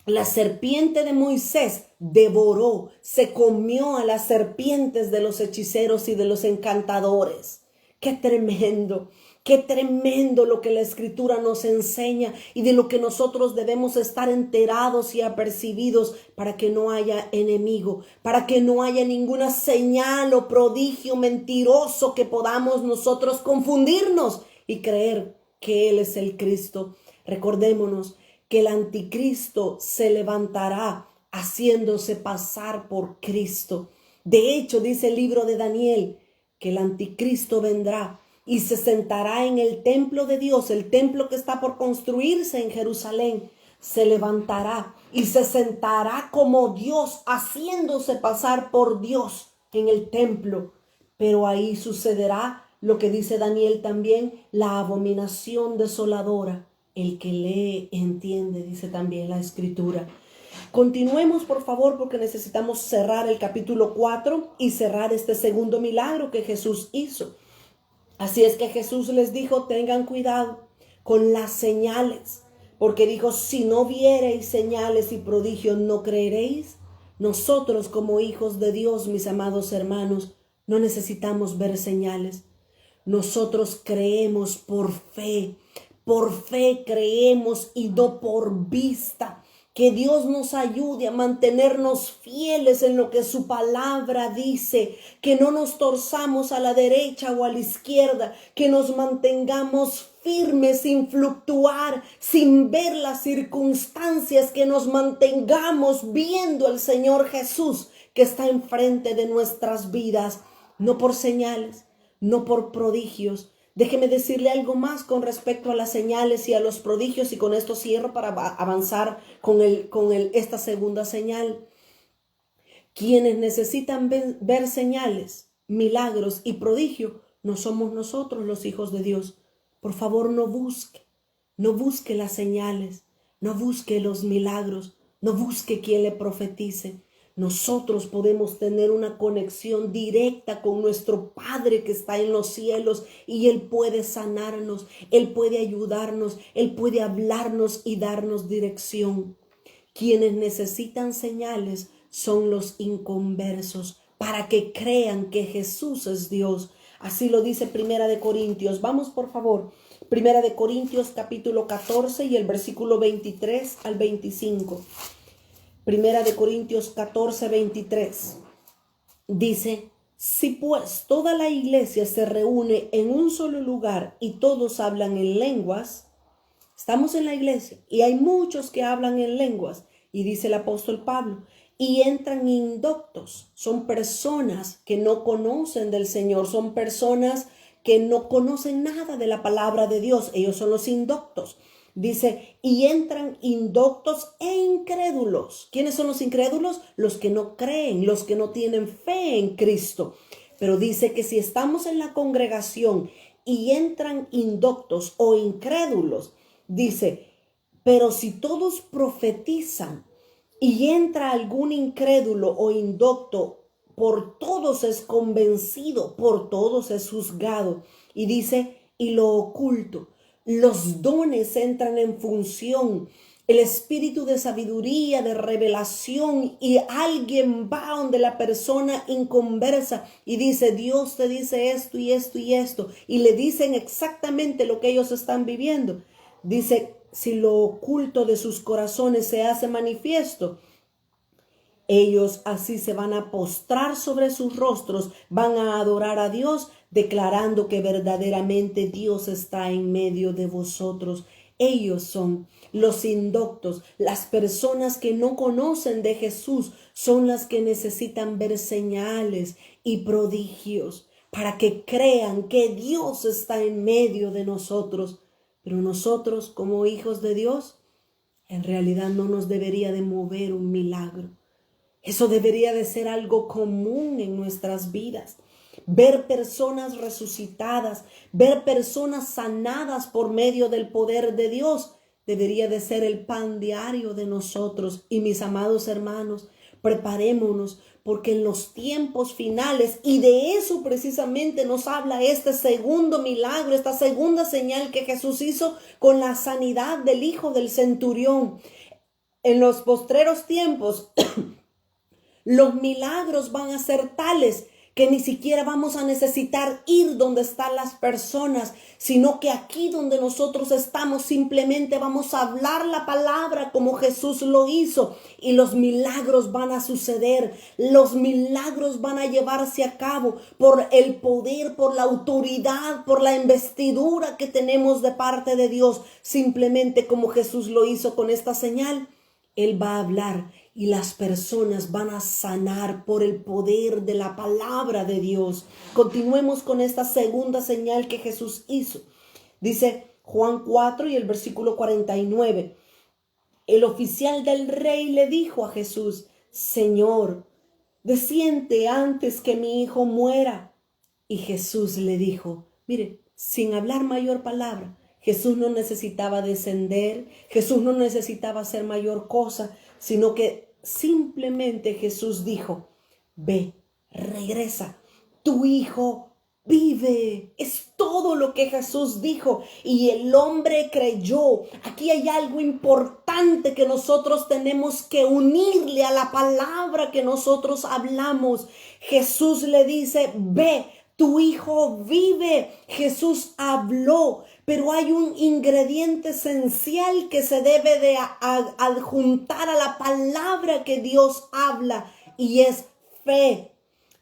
la serpiente de Moisés devoró, se comió a las serpientes de los hechiceros y de los encantadores. ¡Qué tremendo! Qué tremendo lo que la escritura nos enseña y de lo que nosotros debemos estar enterados y apercibidos para que no haya enemigo, para que no haya ninguna señal o prodigio mentiroso que podamos nosotros confundirnos y creer que Él es el Cristo. Recordémonos que el anticristo se levantará haciéndose pasar por Cristo. De hecho, dice el libro de Daniel que el anticristo vendrá y se sentará en el templo de Dios, el templo que está por construirse en Jerusalén. Se levantará y se sentará como Dios, haciéndose pasar por Dios en el templo. Pero ahí sucederá lo que dice Daniel también, la abominación desoladora. El que lee entiende, dice también la Escritura. Continuemos, por favor, porque necesitamos cerrar el capítulo 4 y cerrar este segundo milagro que Jesús hizo. Así es que Jesús les dijo, tengan cuidado con las señales, porque dijo, si no viereis señales y prodigios, no creeréis. Nosotros como hijos de Dios, mis amados hermanos, no necesitamos ver señales. Nosotros creemos por fe creemos y no por vista. Que Dios nos ayude a mantenernos fieles en lo que su palabra dice, que no nos torzamos a la derecha o a la izquierda, que nos mantengamos firmes sin fluctuar, sin ver las circunstancias, que nos mantengamos viendo al Señor Jesús que está enfrente de nuestras vidas, no por señales, no por prodigios. Déjeme decirle algo más con respecto a las señales y a los prodigios, y con esto cierro para avanzar con esta segunda señal. Quienes necesitan ver señales, milagros y prodigio, no somos nosotros los hijos de Dios. Por favor, no busque las señales, no busque los milagros, no busque quien le profetice. Nosotros podemos tener una conexión directa con nuestro Padre que está en los cielos, y Él puede sanarnos, Él puede ayudarnos, Él puede hablarnos y darnos dirección. Quienes necesitan señales son los inconversos, para que crean que Jesús es Dios. Así lo dice Primera de Corintios. Vamos, por favor. Primera de Corintios capítulo 14 y el versículo 23 al 25. Primera de Corintios 14, 23. Dice, si pues toda la iglesia se reúne en un solo lugar y todos hablan en lenguas, estamos en la iglesia y hay muchos que hablan en lenguas, y dice el apóstol Pablo, y entran indoctos, son personas que no conocen del Señor, son personas que no conocen nada de la palabra de Dios, ellos son los indoctos. Dice, y entran indoctos e incrédulos. ¿Quiénes son los incrédulos? Los que no creen, los que no tienen fe en Cristo. Pero dice que si estamos en la congregación y entran indoctos o incrédulos, dice, pero si todos profetizan y entra algún incrédulo o indocto, por todos es convencido, por todos es juzgado. Y dice, y lo oculto. Los dones entran en función, el espíritu de sabiduría, de revelación, y alguien va donde la persona inconversa y dice, Dios te dice esto y esto y esto, y le dicen exactamente lo que ellos están viviendo. Dice, si lo oculto de sus corazones se hace manifiesto, ellos así se van a postrar sobre sus rostros, van a adorar a Dios, declarando que verdaderamente Dios está en medio de vosotros. Ellos son los indoctos, las personas que no conocen de Jesús, son las que necesitan ver señales y prodigios para que crean que Dios está en medio de nosotros. Pero nosotros, como hijos de Dios, en realidad no nos debería de mover un milagro. Eso debería de ser algo común en nuestras vidas. Ver personas resucitadas, ver personas sanadas por medio del poder de Dios, debería de ser el pan diario de nosotros. Y mis amados hermanos, preparémonos, porque en los tiempos finales, y de eso precisamente nos habla este segundo milagro, esta segunda señal que Jesús hizo con la sanidad del hijo del centurión. En los postreros tiempos, los milagros van a ser tales que ni siquiera vamos a necesitar ir donde están las personas, sino que aquí donde nosotros estamos simplemente vamos a hablar la palabra como Jesús lo hizo, y los milagros van a suceder, los milagros van a llevarse a cabo por el poder, por la autoridad, por la investidura que tenemos de parte de Dios, simplemente como Jesús lo hizo con esta señal. Él va a hablar y las personas van a sanar por el poder de la palabra de Dios. Continuemos con esta segunda señal que Jesús hizo. Dice Juan 4 y el versículo 49. El oficial del rey le dijo a Jesús, Señor, desciende antes que mi hijo muera. Y Jesús le dijo, mire, sin hablar mayor palabra, Jesús no necesitaba descender, Jesús no necesitaba hacer mayor cosa, sino que simplemente Jesús dijo, ve, regresa, tu hijo vive. Es todo lo que Jesús dijo y el hombre creyó. Aquí hay algo importante que nosotros tenemos que unirle a la palabra que nosotros hablamos. Jesús le dice, ve, tu hijo vive. Jesús habló, pero hay un ingrediente esencial que se debe de adjuntar a la palabra que Dios habla y es fe.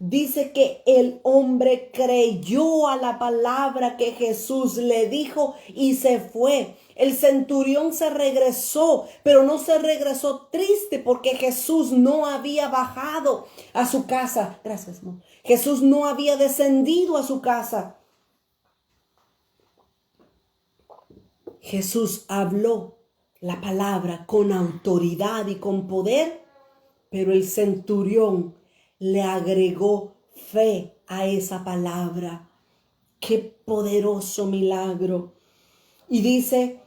Dice que el hombre creyó a la palabra que Jesús le dijo y se fue. El centurión se regresó, pero no se regresó triste porque Jesús no había bajado a su casa. Gracias, amor. Jesús no había descendido a su casa. Jesús habló la palabra con autoridad y con poder, pero el centurión le agregó fe a esa palabra. ¡Qué poderoso milagro! Y dice,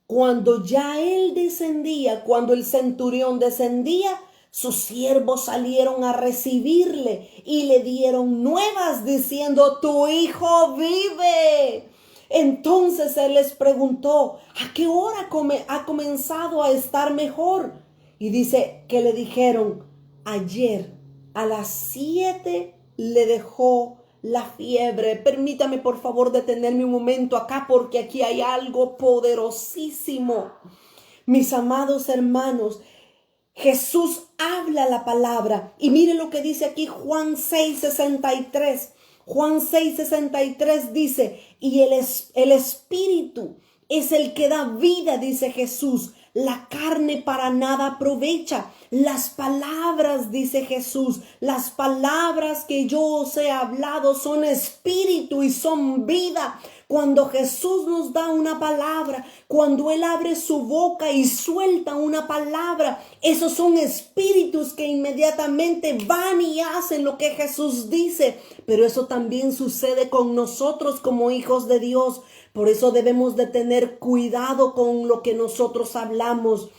cuando ya él descendía, cuando el centurión descendía, sus siervos salieron a recibirle y le dieron nuevas diciendo, tu hijo vive. Entonces él les preguntó, ¿a qué hora ha comenzado a estar mejor? Y dice que le dijeron, ayer a las 7 le dejó la fiebre. Permítame por favor detenerme un momento acá porque aquí hay algo poderosísimo. Mis amados hermanos, Jesús habla la palabra y mire lo que dice aquí Juan 6:63. Juan 6:63 dice, y el Espíritu es el que da vida, dice Jesús. La carne para nada aprovecha. Las palabras, dice Jesús, las palabras que yo os he hablado son espíritu y son vida. Cuando Jesús nos da una palabra, cuando Él abre su boca y suelta una palabra, esos son espíritus que inmediatamente van y hacen lo que Jesús dice. Pero eso también sucede con nosotros como hijos de Dios. Por eso debemos de tener cuidado con lo que nosotros hablamos.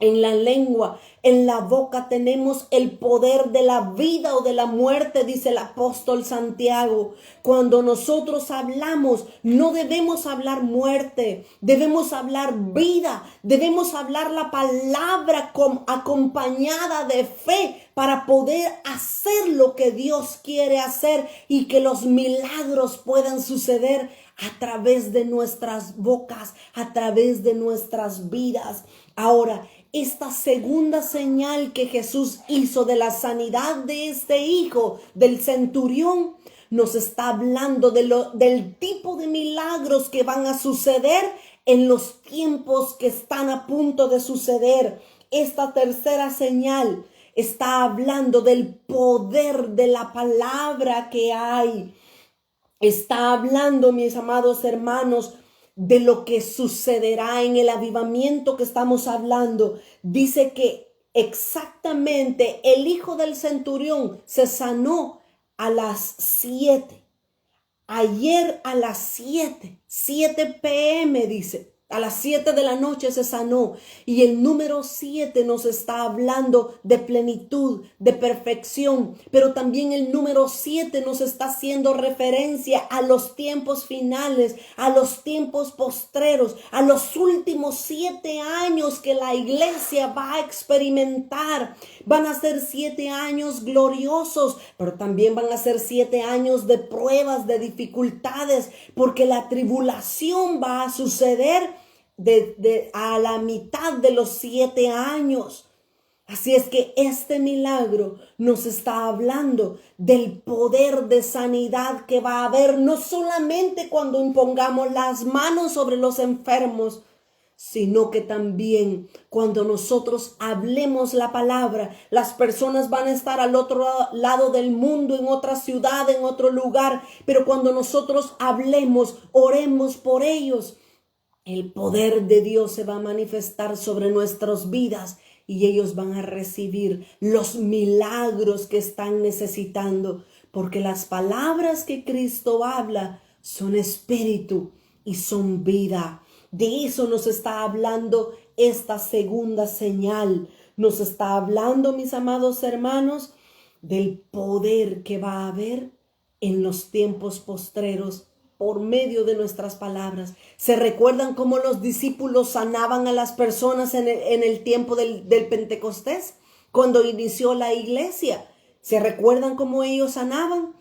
En la lengua, en la boca tenemos el poder de la vida o de la muerte, dice el apóstol Santiago. Cuando nosotros hablamos, no debemos hablar muerte, debemos hablar vida, debemos hablar la palabra acompañada de fe para poder hacer lo que Dios quiere hacer y que los milagros puedan suceder a través de nuestras bocas, a través de nuestras vidas. Ahora, esta segunda señal que Jesús hizo de la sanidad de este hijo del centurión nos está hablando del tipo de milagros que van a suceder en los tiempos que están a punto de suceder. Esta tercera señal está hablando del poder de la palabra que hay. Está hablando, mis amados hermanos, de lo que sucederá en el avivamiento que estamos hablando. Dice que exactamente el hijo del centurión se sanó a las 7. Ayer a las 7 p.m. dice. A las 7 de la noche se sanó y el número 7 nos está hablando de plenitud, de perfección, pero también el número 7 nos está haciendo referencia a los tiempos finales, a los tiempos postreros, a los últimos 7 años que la iglesia va a experimentar. Van a ser 7 años gloriosos, pero también van a ser 7 años de pruebas, de dificultades, porque la tribulación va a suceder a la mitad de los 7 años. Así es que este milagro nos está hablando del poder de sanidad que va a haber, no solamente cuando impongamos las manos sobre los enfermos, sino que también cuando nosotros hablemos la palabra, las personas van a estar al otro lado del mundo, en otra ciudad, en otro lugar, pero cuando nosotros hablemos, oremos por ellos, el poder de Dios se va a manifestar sobre nuestras vidas y ellos van a recibir los milagros que están necesitando, porque las palabras que Cristo habla son espíritu y son vida. De eso nos está hablando esta segunda señal. Nos está hablando, mis amados hermanos, del poder que va a haber en los tiempos postreros por medio de nuestras palabras. ¿Se recuerdan cómo los discípulos sanaban a las personas en el tiempo del Pentecostés? Cuando inició la iglesia. ¿Se recuerdan cómo ellos sanaban?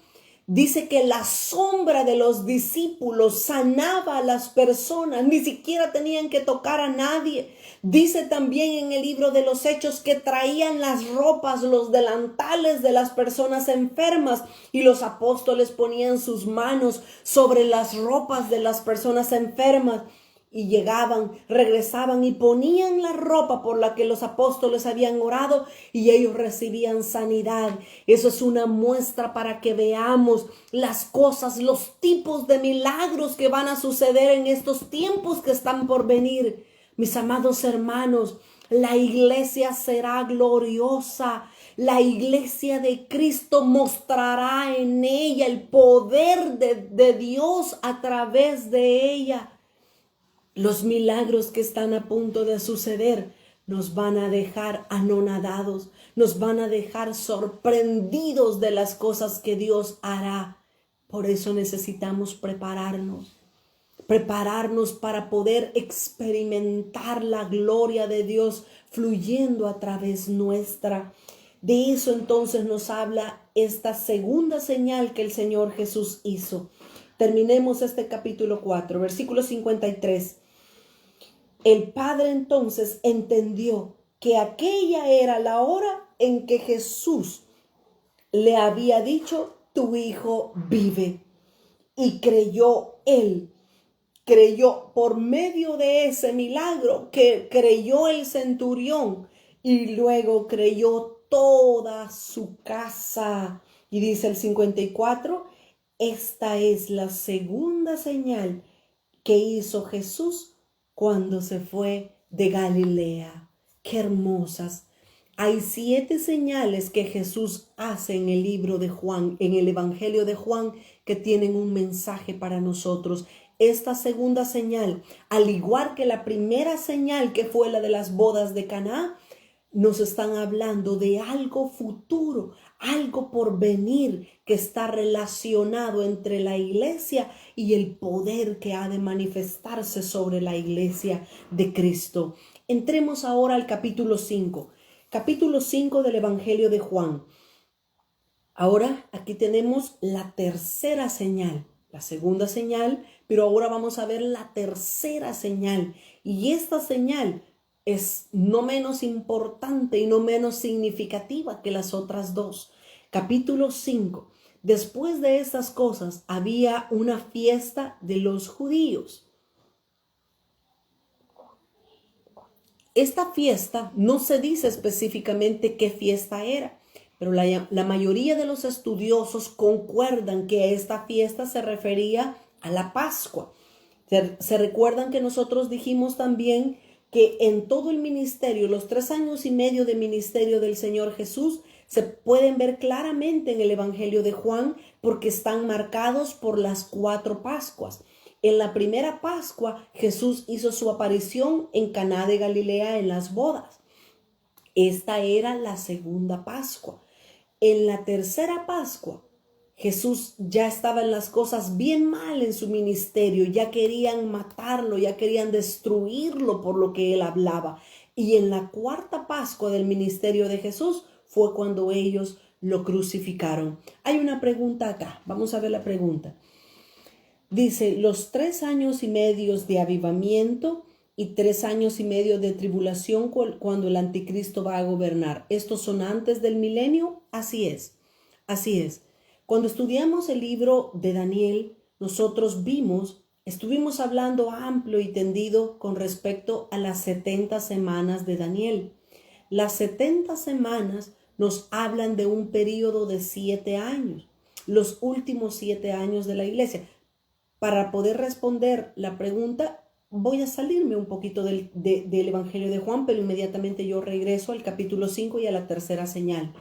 Dice que la sombra de los discípulos sanaba a las personas, ni siquiera tenían que tocar a nadie. Dice también en el libro de los Hechos que traían las ropas, los delantales de las personas enfermas y los apóstoles ponían sus manos sobre las ropas de las personas enfermas. Y llegaban, regresaban y ponían la ropa por la que los apóstoles habían orado y ellos recibían sanidad. Eso es una muestra para que veamos las cosas, los tipos de milagros que van a suceder en estos tiempos que están por venir. Mis amados hermanos, la iglesia será gloriosa. La iglesia de Cristo mostrará en ella el poder de Dios a través de ella. Los milagros que están a punto de suceder nos van a dejar anonadados, nos van a dejar sorprendidos de las cosas que Dios hará. Por eso necesitamos prepararnos para poder experimentar la gloria de Dios fluyendo a través nuestra. De eso entonces nos habla esta segunda señal que el Señor Jesús hizo. Terminemos este capítulo 4, versículo 53. El Padre entonces entendió que aquella era la hora en que Jesús le había dicho, tu hijo vive. Y creyó por medio de ese milagro que creyó el centurión y luego creyó toda su casa. Y dice el 54, esta es la segunda señal que hizo Jesús cuando se fue de Galilea. Qué hermosas. Hay 7 señales que Jesús hace en el libro de Juan, en el Evangelio de Juan, que tienen un mensaje para nosotros. Esta segunda señal, al igual que la primera señal que fue la de las bodas de Caná, nos están hablando de algo futuro, algo por venir que está relacionado entre la iglesia y el poder que ha de manifestarse sobre la iglesia de Cristo. Entremos ahora al capítulo 5. Capítulo 5 del Evangelio de Juan. Ahora aquí tenemos la tercera señal, la segunda señal, pero ahora vamos a ver la tercera señal. Y esta señal es no menos importante y no menos significativa que las otras dos. Capítulo 5. Después de estas cosas había una fiesta de los judíos. Esta fiesta no se dice específicamente qué fiesta era, pero la mayoría de los estudiosos concuerdan que esta fiesta se refería a la Pascua. Se recuerdan que nosotros dijimos también que en todo el ministerio, los 3 años y medio de ministerio del Señor Jesús, se pueden ver claramente en el Evangelio de Juan porque están marcados por las 4 Pascuas. En la primera Pascua, Jesús hizo su aparición en Caná de Galilea en las bodas. Esta era la segunda Pascua. En la tercera Pascua, Jesús ya estaba en las cosas bien mal en su ministerio, ya querían matarlo, ya querían destruirlo por lo que él hablaba. Y en la cuarta Pascua del ministerio de Jesús fue cuando ellos lo crucificaron. Hay una pregunta acá, vamos a ver la pregunta. Dice, los 3 años y medio de avivamiento y 3 años y medio de tribulación cuando el anticristo va a gobernar. ¿Estos son antes del milenio? Así es, así es. Cuando estudiamos el libro de Daniel, nosotros estuvimos hablando amplio y tendido con respecto a las 70 semanas de Daniel. Las 70 semanas nos hablan de un periodo de 7 años, los últimos 7 años de la iglesia. Para poder responder la pregunta, voy a salirme un poquito del Evangelio de Juan, pero inmediatamente yo regreso al capítulo 5 y a la tercera señal.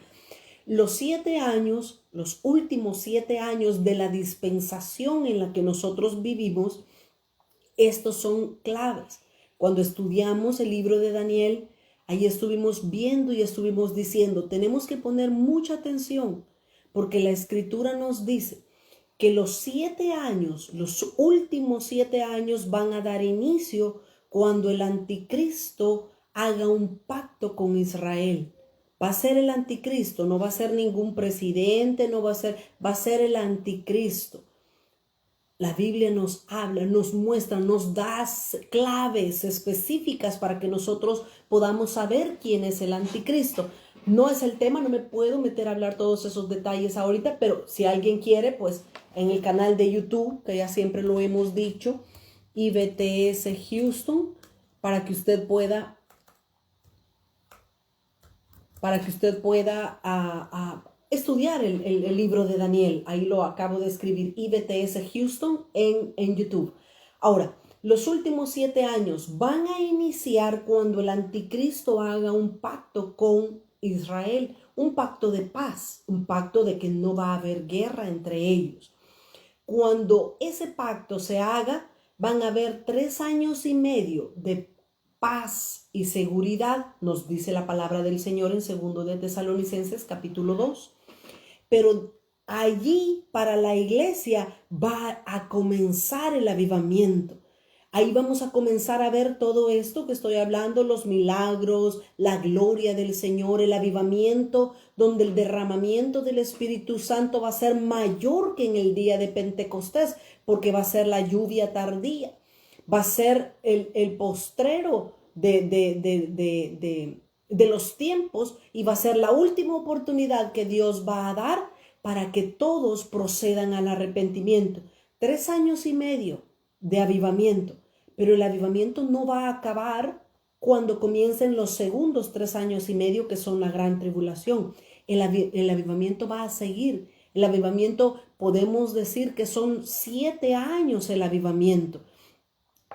Los 7 años, los últimos 7 años de la dispensación en la que nosotros vivimos, Estos son claves. Cuando estudiamos el libro de Daniel, ahí estuvimos viendo y estuvimos diciendo, tenemos que poner mucha atención, porque la escritura nos dice que los 7 años, los últimos 7 años van a dar inicio cuando el anticristo haga un pacto con Israel. Va a ser el anticristo, no va a ser ningún presidente, va a ser el anticristo. La Biblia nos habla, nos muestra, nos da claves específicas para que nosotros podamos saber quién es el anticristo. No es el tema, no me puedo meter a hablar todos esos detalles ahorita, pero si alguien quiere, pues en el canal de YouTube, que ya siempre lo hemos dicho, IBTS Houston, para que usted pueda estudiar el libro de Daniel. Ahí lo acabo de escribir, IBTS Houston en YouTube. Ahora, los últimos 7 años van a iniciar cuando el anticristo haga un pacto con Israel, un pacto de paz, un pacto de que no va a haber guerra entre ellos. Cuando ese pacto se haga, van a haber 3 años y medio de paz y seguridad, nos dice la palabra del Señor en 2 de Tesalonicenses capítulo 2. Pero allí para la iglesia va a comenzar el avivamiento. Ahí vamos a comenzar a ver todo esto que estoy hablando, los milagros, la gloria del Señor, el avivamiento, donde el derramamiento del Espíritu Santo va a ser mayor que en el día de Pentecostés, porque va a ser la lluvia tardía, va a ser el postrero de los tiempos, y va a ser la última oportunidad que Dios va a dar para que todos procedan al arrepentimiento. 3 años y medio de avivamiento, pero el avivamiento no va a acabar cuando comiencen los segundos 3 años y medio, que son la gran tribulación. El avivamiento va a seguir. El avivamiento, podemos decir que son 7 años el avivamiento,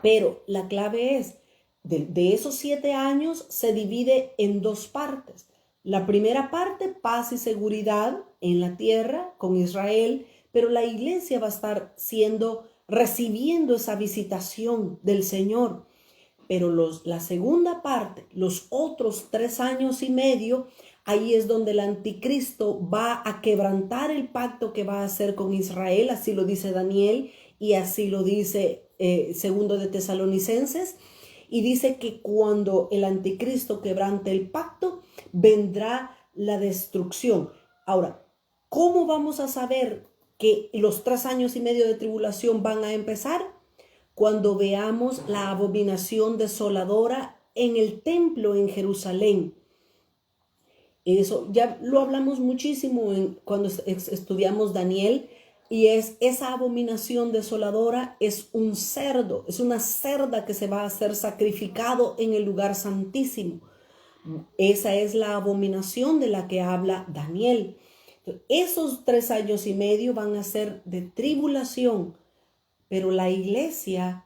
pero la clave es, de esos 7 años se divide en 2 partes. La primera parte, paz y seguridad en la tierra con Israel, pero la iglesia va a estar recibiendo esa visitación del Señor. Pero la segunda parte, los otros 3 años y medio, ahí es donde el anticristo va a quebrantar el pacto que va a hacer con Israel, así lo dice Daniel y así lo dice 2 de Tesalonicenses, y dice que cuando el anticristo quebrante el pacto, vendrá la destrucción. Ahora, ¿cómo vamos a saber que los 3 años y medio de tribulación van a empezar? Cuando veamos la abominación desoladora en el templo en Jerusalén. Eso ya lo hablamos muchísimo cuando estudiamos Daniel, y esa abominación desoladora es un cerdo, es una cerda que se va a ser sacrificado en el lugar santísimo. Esa es la abominación de la que habla Daniel. Esos 3 años y medio van a ser de tribulación, pero la iglesia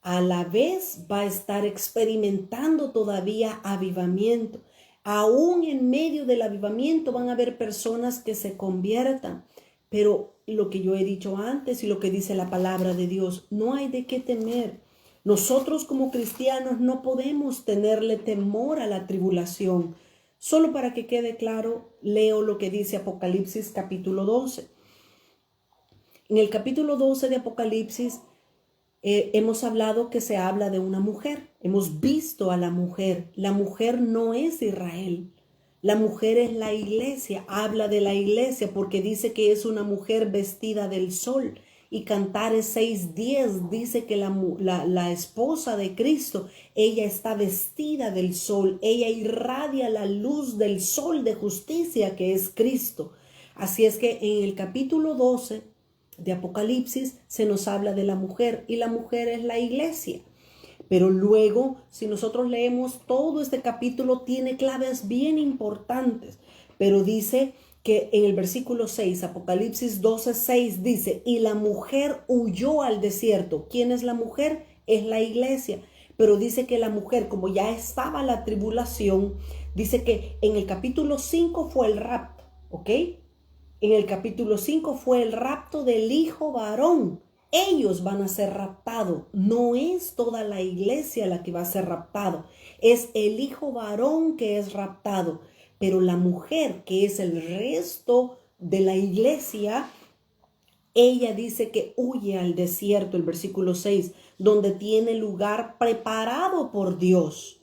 a la vez va a estar experimentando todavía avivamiento. Aún en medio del avivamiento van a haber personas que se conviertan, pero lo que yo he dicho antes y lo que dice la palabra de Dios, no hay de qué temer. Nosotros como cristianos no podemos tenerle temor a la tribulación. Solo para que quede claro, leo lo que dice Apocalipsis capítulo 12. En el capítulo 12 de Apocalipsis hemos hablado que se habla de una mujer. Hemos visto a la mujer. La mujer no es Israel. La mujer es la iglesia. Habla de la iglesia porque dice que es una mujer vestida del sol. Y Cantares 6:10 dice que la esposa de Cristo, ella está vestida del sol. Ella irradia la luz del sol de justicia que es Cristo. Así es que en el capítulo 12 de Apocalipsis se nos habla de la mujer, y la mujer es la iglesia. Pero luego, si nosotros leemos todo este capítulo, tiene claves bien importantes. Pero dice que en el versículo 6, Apocalipsis 12:6 dice, y la mujer huyó al desierto. ¿Quién es la mujer? Es la iglesia. Pero dice que la mujer, como ya estaba la tribulación, dice que en el capítulo 5 fue el rapto, ¿ok? En el capítulo 5 fue el rapto del hijo varón. Ellos van a ser raptados. No es toda la iglesia la que va a ser raptado. Es el hijo varón que es raptado. Pero la mujer, que es el resto de la iglesia, ella dice que huye al desierto, el versículo 6, donde tiene lugar preparado por Dios,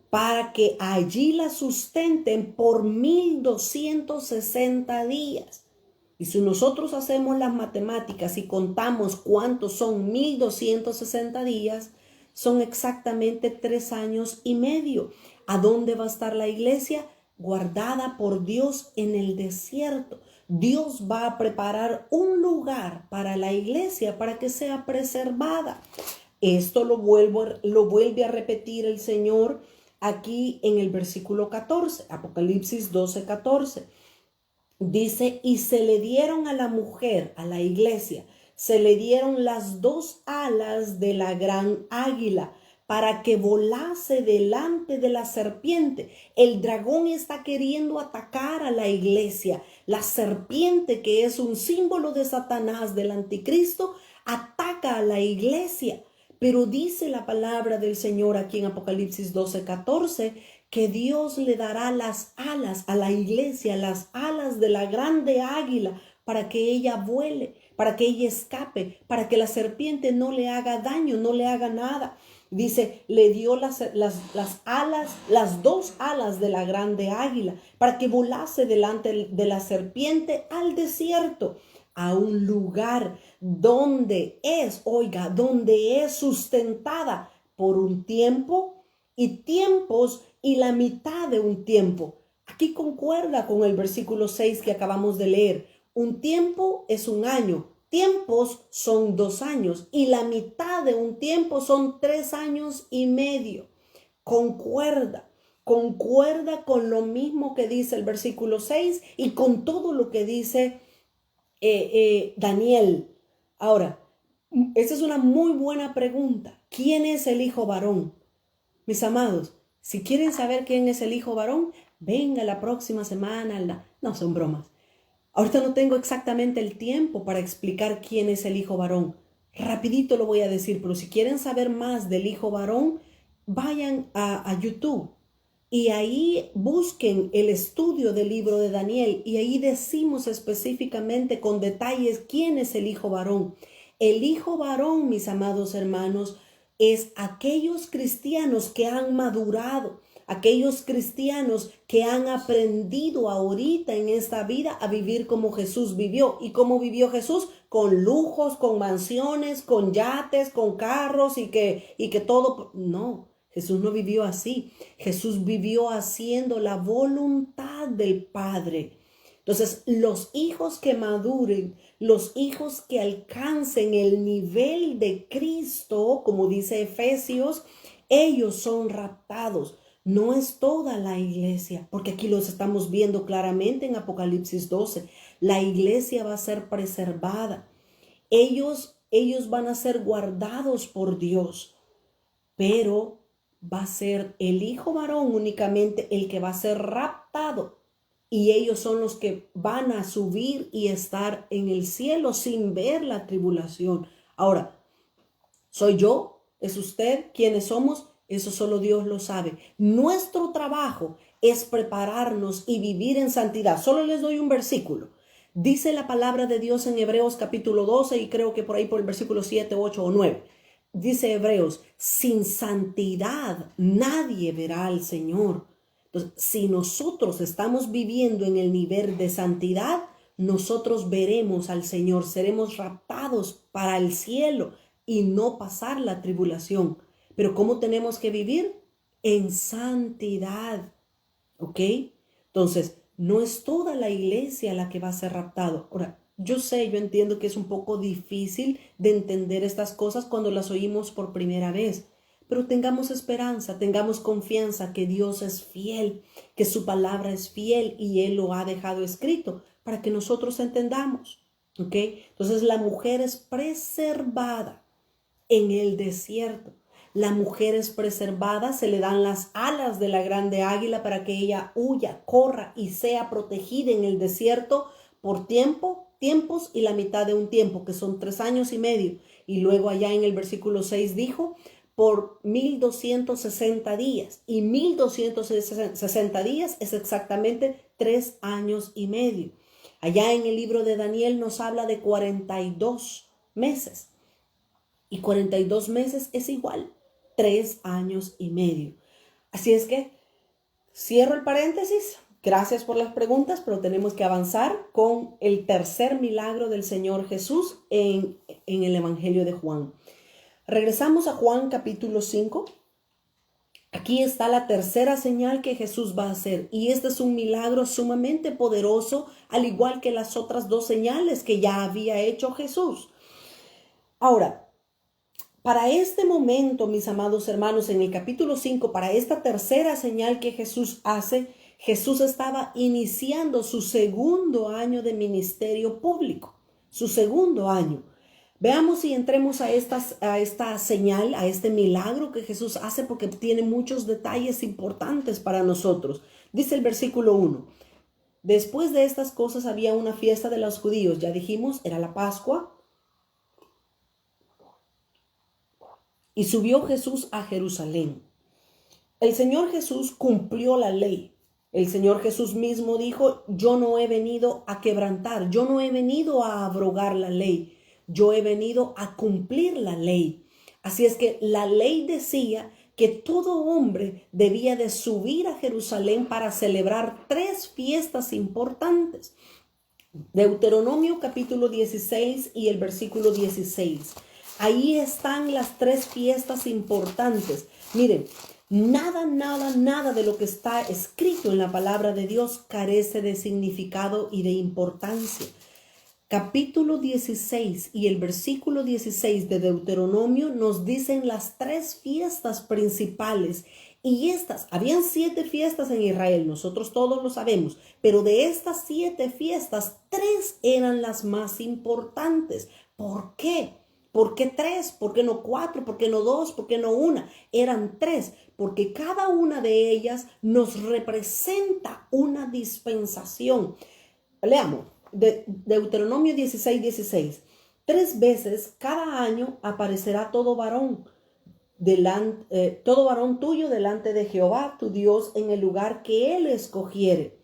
para que allí la sustenten por 1260 días. Y si nosotros hacemos las matemáticas y contamos cuántos son 1260 días, son exactamente 3 años y medio. ¿A dónde va a estar la iglesia? Guardada por Dios en el desierto. Dios va a preparar un lugar para la iglesia para que sea preservada. Esto lo vuelve a repetir el Señor aquí en el versículo 14, Apocalipsis 12:14. Dice, y se le dieron a la mujer, a la iglesia, se le dieron las 2 alas de la gran águila para que volase delante de la serpiente. El dragón está queriendo atacar a la iglesia. La serpiente, que es un símbolo de Satanás, del anticristo, ataca a la iglesia. Pero dice la palabra del Señor aquí en Apocalipsis 12:14, que Dios le dará las alas a la iglesia, las alas de la grande águila, para que ella vuele, para que ella escape, para que la serpiente no le haga daño, no le haga nada. Dice, le dio las alas, las 2 alas de la grande águila, para que volase delante de la serpiente al desierto, a un lugar donde donde es sustentada por un tiempo y tiempos y la mitad de un tiempo. Aquí concuerda con el versículo 6 que acabamos de leer. Un tiempo es un año, tiempos son 2 años y la mitad de un tiempo son 3 años y medio. Concuerda con lo mismo que dice el versículo 6 y con todo lo que dice Daniel. Ahora, esa es una muy buena pregunta. ¿Quién es el hijo varón? Mis amados, si quieren saber quién es el hijo varón, venga la próxima semana. No, son bromas. Ahorita no tengo exactamente el tiempo para explicar quién es el hijo varón. Rapidito lo voy a decir, pero si quieren saber más del hijo varón, vayan a YouTube y ahí busquen el estudio del libro de Daniel y ahí decimos específicamente con detalles quién es el hijo varón. El hijo varón, mis amados hermanos, es aquellos cristianos que han madurado, aquellos cristianos que han aprendido ahorita en esta vida a vivir como Jesús vivió. ¿Y cómo vivió Jesús? Con lujos, con mansiones, con yates, con carros y que todo. No, Jesús no vivió así. Jesús vivió haciendo la voluntad del Padre. Entonces, los hijos que maduren, los hijos que alcancen el nivel de Cristo, como dice Efesios, ellos son raptados. No es toda la iglesia, porque aquí los estamos viendo claramente en Apocalipsis 12. La iglesia va a ser preservada. Ellos van a ser guardados por Dios, pero va a ser el hijo varón únicamente el que va a ser raptado. Y ellos son los que van a subir y estar en el cielo sin ver la tribulación. Ahora, ¿soy yo? ¿Es usted? ¿Quiénes somos? Eso solo Dios lo sabe. Nuestro trabajo es prepararnos y vivir en santidad. Solo les doy un versículo. Dice la palabra de Dios en Hebreos capítulo 12 y creo que por ahí por el versículo 7, 8 o 9. Dice Hebreos, sin santidad nadie verá al Señor. Entonces, si nosotros estamos viviendo en el nivel de santidad, nosotros veremos al Señor, seremos raptados para el cielo y no pasar la tribulación. Pero ¿cómo tenemos que vivir? En santidad. ¿Ok? Entonces, no es toda la iglesia la que va a ser raptado. Ahora, yo entiendo que es un poco difícil de entender estas cosas cuando las oímos por primera vez. Pero tengamos esperanza, tengamos confianza que Dios es fiel, que su palabra es fiel y Él lo ha dejado escrito para que nosotros entendamos. ¿Ok? Entonces la mujer es preservada en el desierto. La mujer es preservada, se le dan las alas de la grande águila para que ella huya, corra y sea protegida en el desierto por tiempo tiempos y la mitad de un tiempo, que son 3 años y medio. Y luego allá en el versículo 6 dijo, por 1260 días. Y 1260 días es exactamente 3 años y medio. Allá en el libro de Daniel nos habla de 42 meses. Y 42 meses es igual, 3 años y medio. Así es que cierro el paréntesis. Gracias por las preguntas, pero tenemos que avanzar con el tercer milagro del Señor Jesús en el Evangelio de Juan. Regresamos a Juan capítulo 5. Aquí está la tercera señal que Jesús va a hacer. Y este es un milagro sumamente poderoso, al igual que las otras 2 señales que ya había hecho Jesús. Ahora, para este momento, mis amados hermanos, en el capítulo 5, para esta tercera señal que Jesús hace, Jesús estaba iniciando su segundo año de ministerio público, su segundo año. Veamos y entremos a esta señal, a este milagro que Jesús hace, porque tiene muchos detalles importantes para nosotros. Dice el versículo 1, después de estas cosas había una fiesta de los judíos, ya dijimos, era la Pascua. Y subió Jesús a Jerusalén. El Señor Jesús cumplió la ley. El Señor Jesús mismo dijo, yo no he venido a quebrantar, yo no he venido a abrogar la ley, yo he venido a cumplir la ley. Así es que la ley decía que todo hombre debía de subir a Jerusalén para celebrar 3 fiestas importantes. Deuteronomio capítulo 16 y el versículo 16. Ahí están las 3 fiestas importantes. Miren, nada de lo que está escrito en la palabra de Dios carece de significado y de importancia. Capítulo 16 y el versículo 16 de Deuteronomio nos dicen las 3 fiestas principales. Y habían 7 fiestas en Israel, nosotros todos lo sabemos, pero de estas 7 fiestas, 3 eran las más importantes. ¿Por qué? ¿Por qué 3? ¿Por qué no 4? ¿Por qué no 2? ¿Por qué no 1? Eran 3, porque cada una de ellas nos representa una dispensación. Leamos, Deuteronomio 16:16. 3 veces cada año aparecerá todo varón tuyo delante de Jehová tu Dios en el lugar que él escogiere.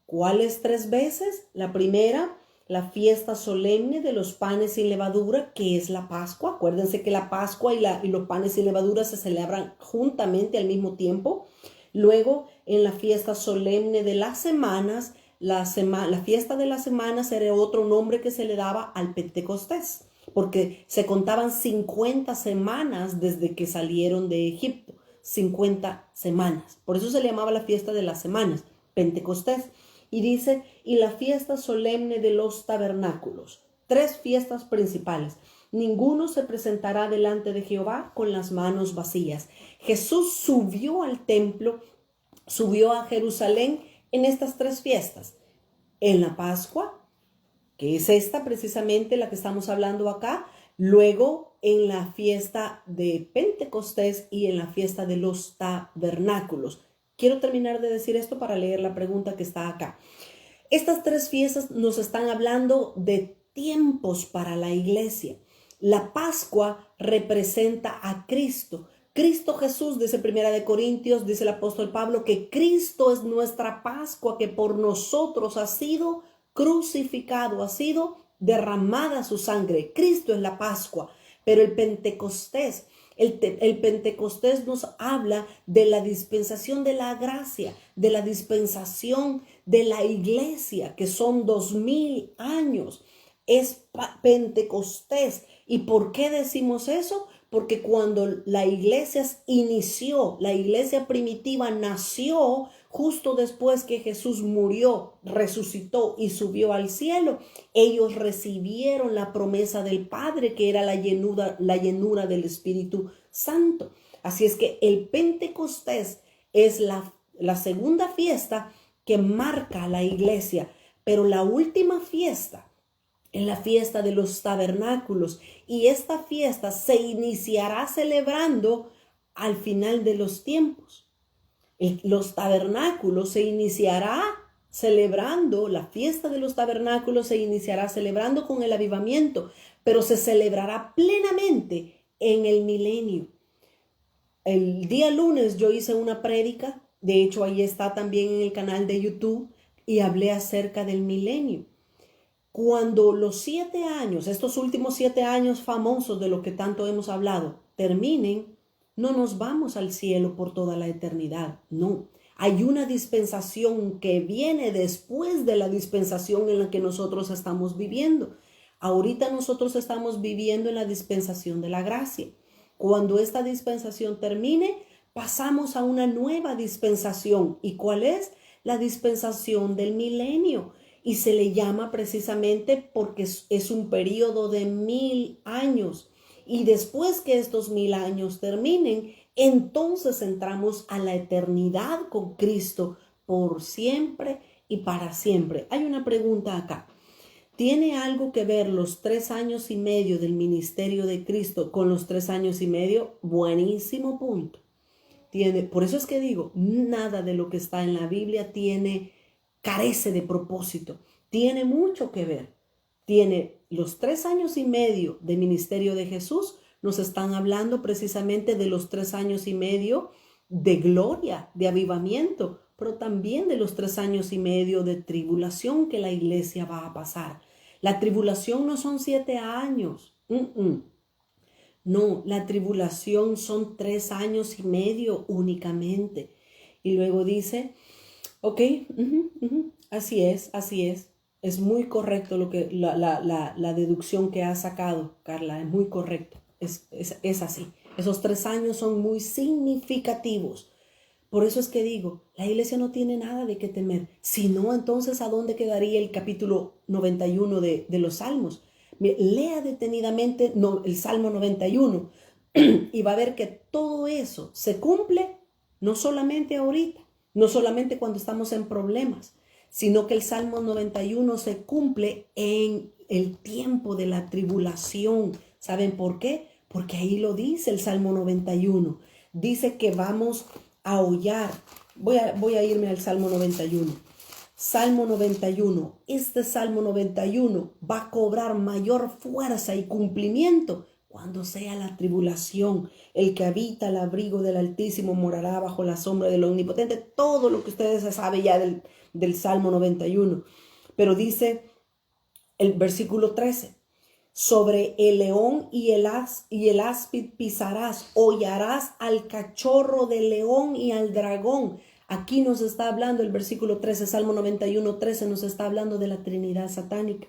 ¿Cuáles 3 veces? La primera, la fiesta solemne de los panes sin levadura, que es la Pascua. Acuérdense que la Pascua y los panes sin levadura se celebran juntamente al mismo tiempo. Luego, en la fiesta solemne de las semanas, la fiesta de las semanas era otro nombre que se le daba al Pentecostés, porque se contaban 50 semanas desde que salieron de Egipto, 50 semanas. Por eso se le llamaba la fiesta de las semanas, Pentecostés. Y dice, y la fiesta solemne de los tabernáculos. 3 fiestas principales. Ninguno se presentará delante de Jehová con las manos vacías. Jesús subió al templo, subió a Jerusalén en estas 3 fiestas. En la Pascua, que es esta precisamente la que estamos hablando acá. Luego en la fiesta de Pentecostés y en la fiesta de los tabernáculos. Quiero terminar de decir esto para leer la pregunta que está acá. Estas 3 fiestas nos están hablando de tiempos para la iglesia. La Pascua representa a Cristo. Cristo Jesús, dice Primera de Corintios, dice el apóstol Pablo, que Cristo es nuestra Pascua, que por nosotros ha sido crucificado, ha sido derramada su sangre. Cristo es la Pascua. Pero el Pentecostés, el Pentecostés nos habla de la dispensación de la gracia, de la dispensación de la iglesia, que son 2000 años. Es Pentecostés. ¿Y por qué decimos eso? Porque cuando la iglesia inició, la iglesia primitiva nació justo después que Jesús murió, resucitó y subió al cielo. Ellos recibieron la promesa del Padre, que era la llenura del Espíritu Santo. Así es que el Pentecostés es la segunda fiesta que marca a la iglesia, pero la última fiesta en la fiesta de los tabernáculos, y esta fiesta se iniciará celebrando al final de los tiempos. Los tabernáculos se iniciará celebrando la fiesta de los tabernáculos, se iniciará celebrando con el avivamiento, pero se celebrará plenamente en el milenio. El día lunes yo hice una prédica, de hecho ahí está también en el canal de YouTube, y hablé acerca del milenio. Cuando los 7 años, estos últimos 7 años famosos de lo que tanto hemos hablado, terminen, no nos vamos al cielo por toda la eternidad, no. Hay una dispensación que viene después de la dispensación en la que nosotros estamos viviendo. Ahorita nosotros estamos viviendo en la dispensación de la gracia. Cuando esta dispensación termine, pasamos a una nueva dispensación. ¿Y cuál es? La dispensación del milenio. Y se le llama precisamente porque es un periodo de 1000 años. Y después que estos 1000 años terminen, entonces entramos a la eternidad con Cristo por siempre y para siempre. Hay una pregunta acá. ¿Tiene algo que ver los 3 años y medio del ministerio de Cristo con los 3 años y medio? Buenísimo punto. Por eso es que digo, nada de lo que está en la Biblia carece de propósito. Tiene mucho que ver. Tiene los 3 años y medio de ministerio de Jesús. Nos están hablando precisamente de los 3 años y medio de gloria, de avivamiento, pero también de los 3 años y medio de tribulación que la iglesia va a pasar. La tribulación no son 7 años. No, la tribulación son 3 años y medio únicamente. Y luego dice, ok, así es. Es muy correcto lo que la deducción que has sacado, Carla, es muy correcto. Es así. Esos 3 años son muy significativos. Por eso es que digo, la iglesia no tiene nada de qué temer. Si no, entonces, ¿a dónde quedaría el capítulo 91 de los Salmos? Lea detenidamente el Salmo 91 y va a ver que todo eso se cumple no solamente ahorita, no solamente cuando estamos en problemas, sino que el Salmo 91 se cumple en el tiempo de la tribulación. ¿Saben por qué? Porque ahí lo dice el Salmo 91. Dice que vamos a hollar. Voy a irme al Salmo 91. Salmo 91. Este Salmo 91 va a cobrar mayor fuerza y cumplimiento cuando sea la tribulación. El que habita al abrigo del Altísimo morará bajo la sombra del Omnipotente. Todo lo que ustedes saben ya del Salmo 91. Pero dice el versículo 13. Sobre el león y el áspid pisarás, hollarás al cachorro del león y al dragón. Aquí nos está hablando el versículo 13, Salmo 91, 13, nos está hablando de la Trinidad satánica.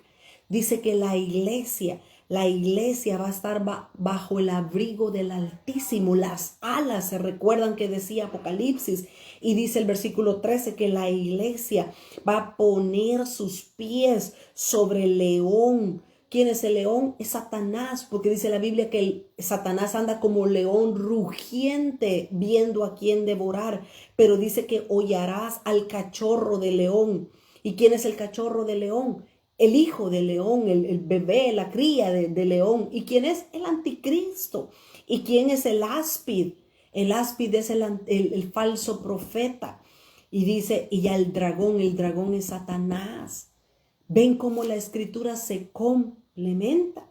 Dice que la iglesia va a estar bajo el abrigo del Altísimo. Las alas, se recuerdan que decía Apocalipsis. Y dice el versículo 13 que la iglesia va a poner sus pies sobre el león. ¿Quién es el león? Es Satanás, porque dice la Biblia que Satanás anda como león rugiente viendo a quién devorar, pero dice que hollarás al cachorro de león. ¿Y quién es el cachorro de león? El hijo de león, el bebé, la cría de león. ¿Y quién es? El anticristo. ¿Y quién es el áspid? El áspid es el falso profeta. Y dice, y ya el dragón es Satanás. ¿Ven cómo la escritura se complementa?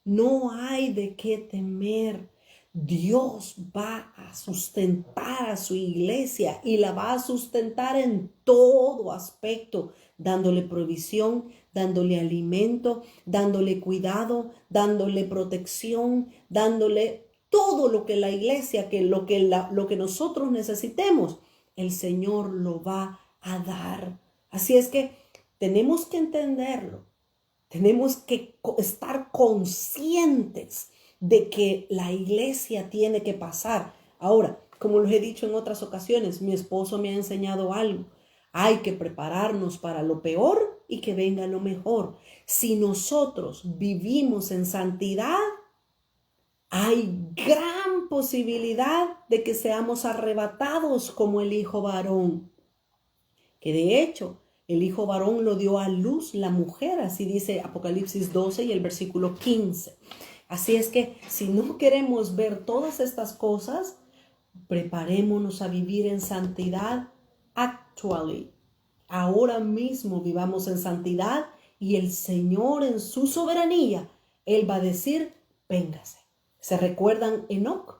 No hay de qué temer. Dios va a sustentar a su iglesia y la va a sustentar en todo aspecto, dándole provisión, dándole alimento, dándole cuidado, dándole protección, dándole todo lo que la iglesia, lo que nosotros necesitemos, el Señor lo va a dar. Así es que tenemos que entenderlo, tenemos que estar conscientes de que la iglesia tiene que pasar. Ahora, como les he dicho en otras ocasiones, mi esposo me ha enseñado algo. Hay que prepararnos para lo peor y que venga lo mejor. Si nosotros vivimos en santidad, hay gran posibilidad de que seamos arrebatados como el hijo varón. Que de hecho, el hijo varón lo dio a luz la mujer, así dice Apocalipsis 12 y el versículo 15. Así es que si no queremos ver todas estas cosas, preparémonos a vivir en santidad ahora mismo vivamos en santidad y el Señor en su soberanía, Él va a decir, véngase. ¿Se recuerdan Enoc?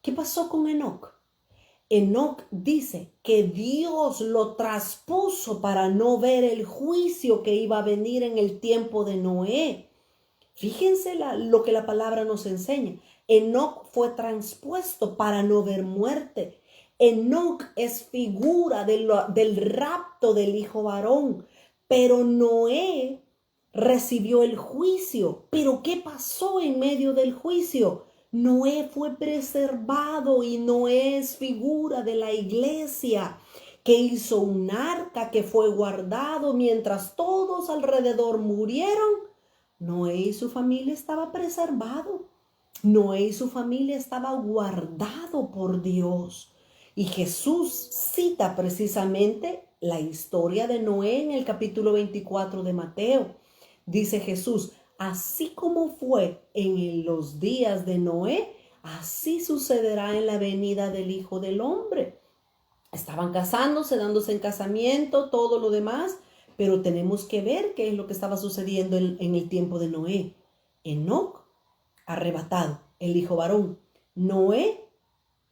¿Qué pasó con Enoc? Enoc dice que Dios lo traspuso para no ver el juicio que iba a venir en el tiempo de Noé. Fíjense lo que la palabra nos enseña. Enoc fue transpuesto para no ver muerte. Enoc es figura del rapto del hijo varón, pero Noé recibió el juicio. ¿Pero qué pasó en medio del juicio? Noé fue preservado y Noé es figura de la iglesia que hizo un arca que fue guardado mientras todos alrededor murieron. Noé y su familia estaba preservado. Noé y su familia estaba guardado por Dios. Y Jesús cita precisamente la historia de Noé en el capítulo 24 de Mateo. Dice Jesús, así como fue en los días de Noé, así sucederá en la venida del Hijo del Hombre. Estaban casándose, dándose en casamiento, todo lo demás, pero tenemos que ver qué es lo que estaba sucediendo en el tiempo de Noé. Enoc, arrebatado, el hijo varón. Noé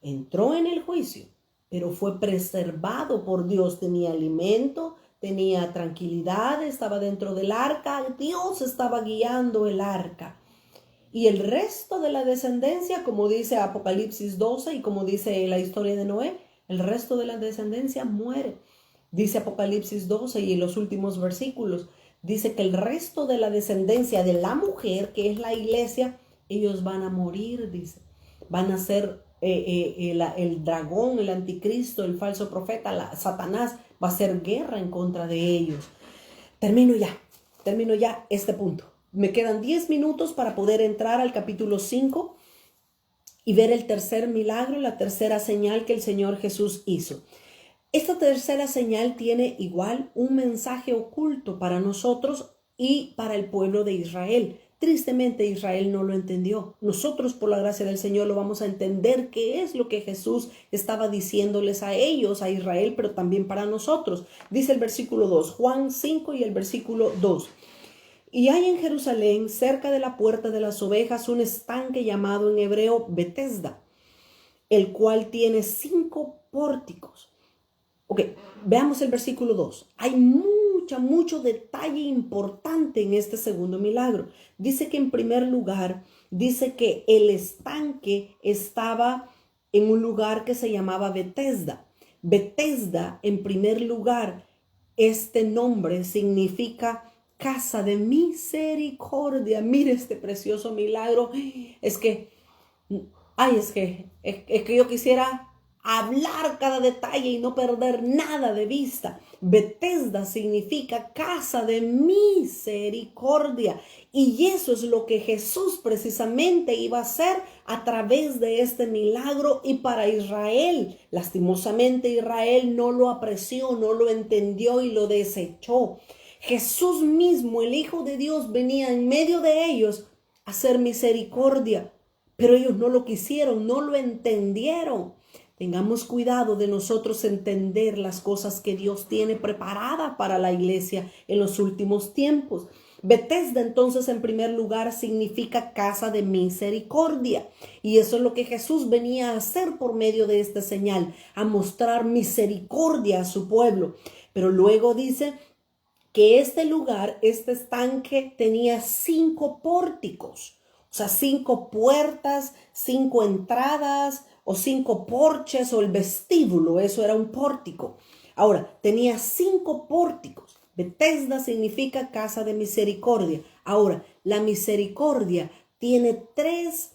entró en el juicio, pero fue preservado por Dios. Tenía alimento, tenía tranquilidad, estaba dentro del arca. Dios estaba guiando el arca. Y el resto de la descendencia, como dice Apocalipsis 12 y como dice la historia de Noé, el resto de la descendencia muere. Dice Apocalipsis 12 y en los últimos versículos, dice que el resto de la descendencia de la mujer, que es la iglesia, ellos van a morir, dice. Van a ser el dragón, el anticristo, el falso profeta, Satanás, va a hacer guerra en contra de ellos. Termino ya este punto. Me quedan 10 minutos para poder entrar al capítulo 5 y ver el tercer milagro, la tercera señal que el Señor Jesús hizo. Esta tercera señal tiene igual un mensaje oculto para nosotros y para el pueblo de Israel. Tristemente Israel no lo entendió. Nosotros por la gracia del Señor lo vamos a entender qué es lo que Jesús estaba diciéndoles a ellos, a Israel, pero también para nosotros. Dice el versículo 2, Juan 5 y el versículo 2. Y hay en Jerusalén, cerca de la puerta de las ovejas, un estanque llamado en hebreo Betesda, el cual tiene 5 pórticos. Ok, veamos el versículo 2. Hay mucho detalle importante en este segundo milagro. Dice que en primer lugar, dice que el estanque estaba en un lugar que se llamaba Betesda. Betesda, en primer lugar, este nombre significa casa de misericordia. Mire este precioso milagro. Es que yo quisiera hablar cada detalle y no perder nada de vista. Betesda significa casa de misericordia. Y eso es lo que Jesús precisamente iba a hacer a través de este milagro y para Israel. Lastimosamente Israel no lo apreció, no lo entendió y lo desechó. Jesús mismo, el Hijo de Dios, venía en medio de ellos a hacer misericordia. Pero ellos no lo quisieron, no lo entendieron. Tengamos cuidado de nosotros entender las cosas que Dios tiene preparadas para la iglesia en los últimos tiempos. Betesda entonces en primer lugar significa casa de misericordia. Y eso es lo que Jesús venía a hacer por medio de esta señal, a mostrar misericordia a su pueblo. Pero luego dice que este lugar, este estanque tenía 5 pórticos. O sea, 5 puertas, 5 entradas o 5 porches o el vestíbulo, eso era un pórtico. Ahora, tenía 5 pórticos. Betesda significa casa de misericordia. Ahora, la misericordia tiene tres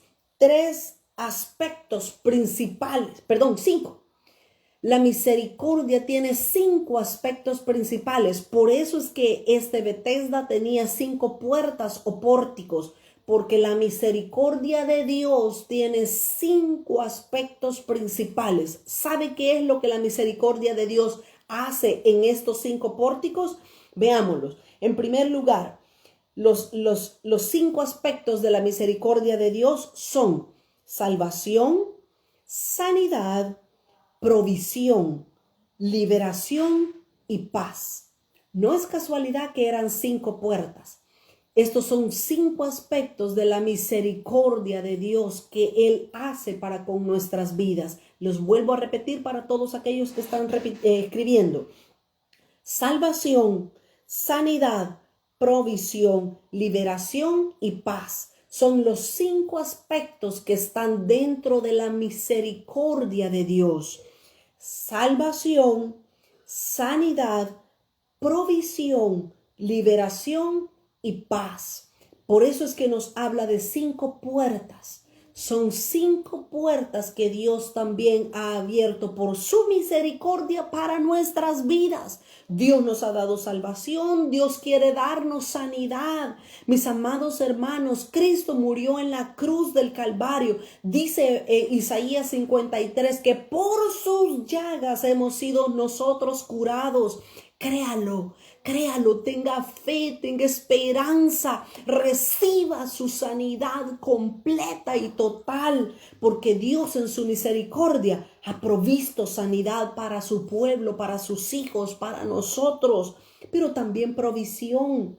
aspectos principales, 5. La misericordia tiene 5 aspectos principales. Por eso es que este Betesda tenía 5 puertas o pórticos. Porque la misericordia de Dios tiene 5 aspectos principales. ¿Sabe qué es lo que la misericordia de Dios hace en estos 5 pórticos? Veámoslos. En primer lugar, los 5 aspectos de la misericordia de Dios son salvación, sanidad, provisión, liberación y paz. No es casualidad que eran 5 puertas. Estos son 5 aspectos de la misericordia de Dios que Él hace para con nuestras vidas. Los vuelvo a repetir para todos aquellos que están escribiendo. Salvación, sanidad, provisión, liberación y paz. Son los 5 aspectos que están dentro de la misericordia de Dios. Salvación, sanidad, provisión, liberación y paz. Por eso es que nos habla de 5 puertas. Son 5 puertas que Dios también ha abierto por su misericordia para nuestras vidas. Dios nos ha dado salvación, Dios quiere darnos sanidad. Mis amados hermanos, Cristo murió en la cruz del Calvario. Dice Isaías 53 que por sus llagas hemos sido nosotros curados. Créalo, créalo, tenga fe, tenga esperanza, reciba su sanidad completa y total, porque Dios en su misericordia ha provisto sanidad para su pueblo, para sus hijos, para nosotros, pero también provisión.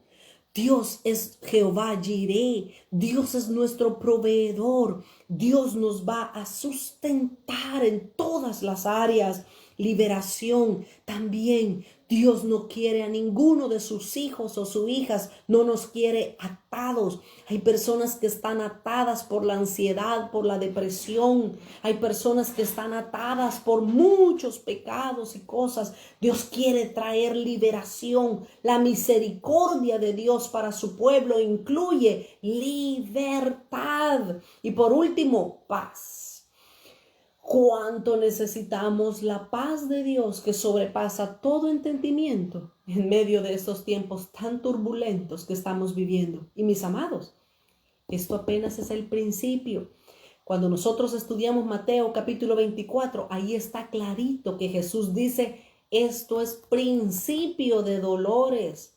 Dios es Jehová Jireh, Dios es nuestro proveedor, Dios nos va a sustentar en todas las áreas. Liberación también. Dios no quiere a ninguno de sus hijos o sus hijas, no nos quiere atados. Hay personas que están atadas por la ansiedad, por la depresión. Hay personas que están atadas por muchos pecados y cosas. Dios quiere traer liberación. La misericordia de Dios para su pueblo incluye libertad. Y por último, paz. ¿Cuánto necesitamos la paz de Dios que sobrepasa todo entendimiento en medio de estos tiempos tan turbulentos que estamos viviendo? Y mis amados, esto apenas es el principio. Cuando nosotros estudiamos Mateo capítulo 24, ahí está clarito que Jesús dice, esto es principio de dolores.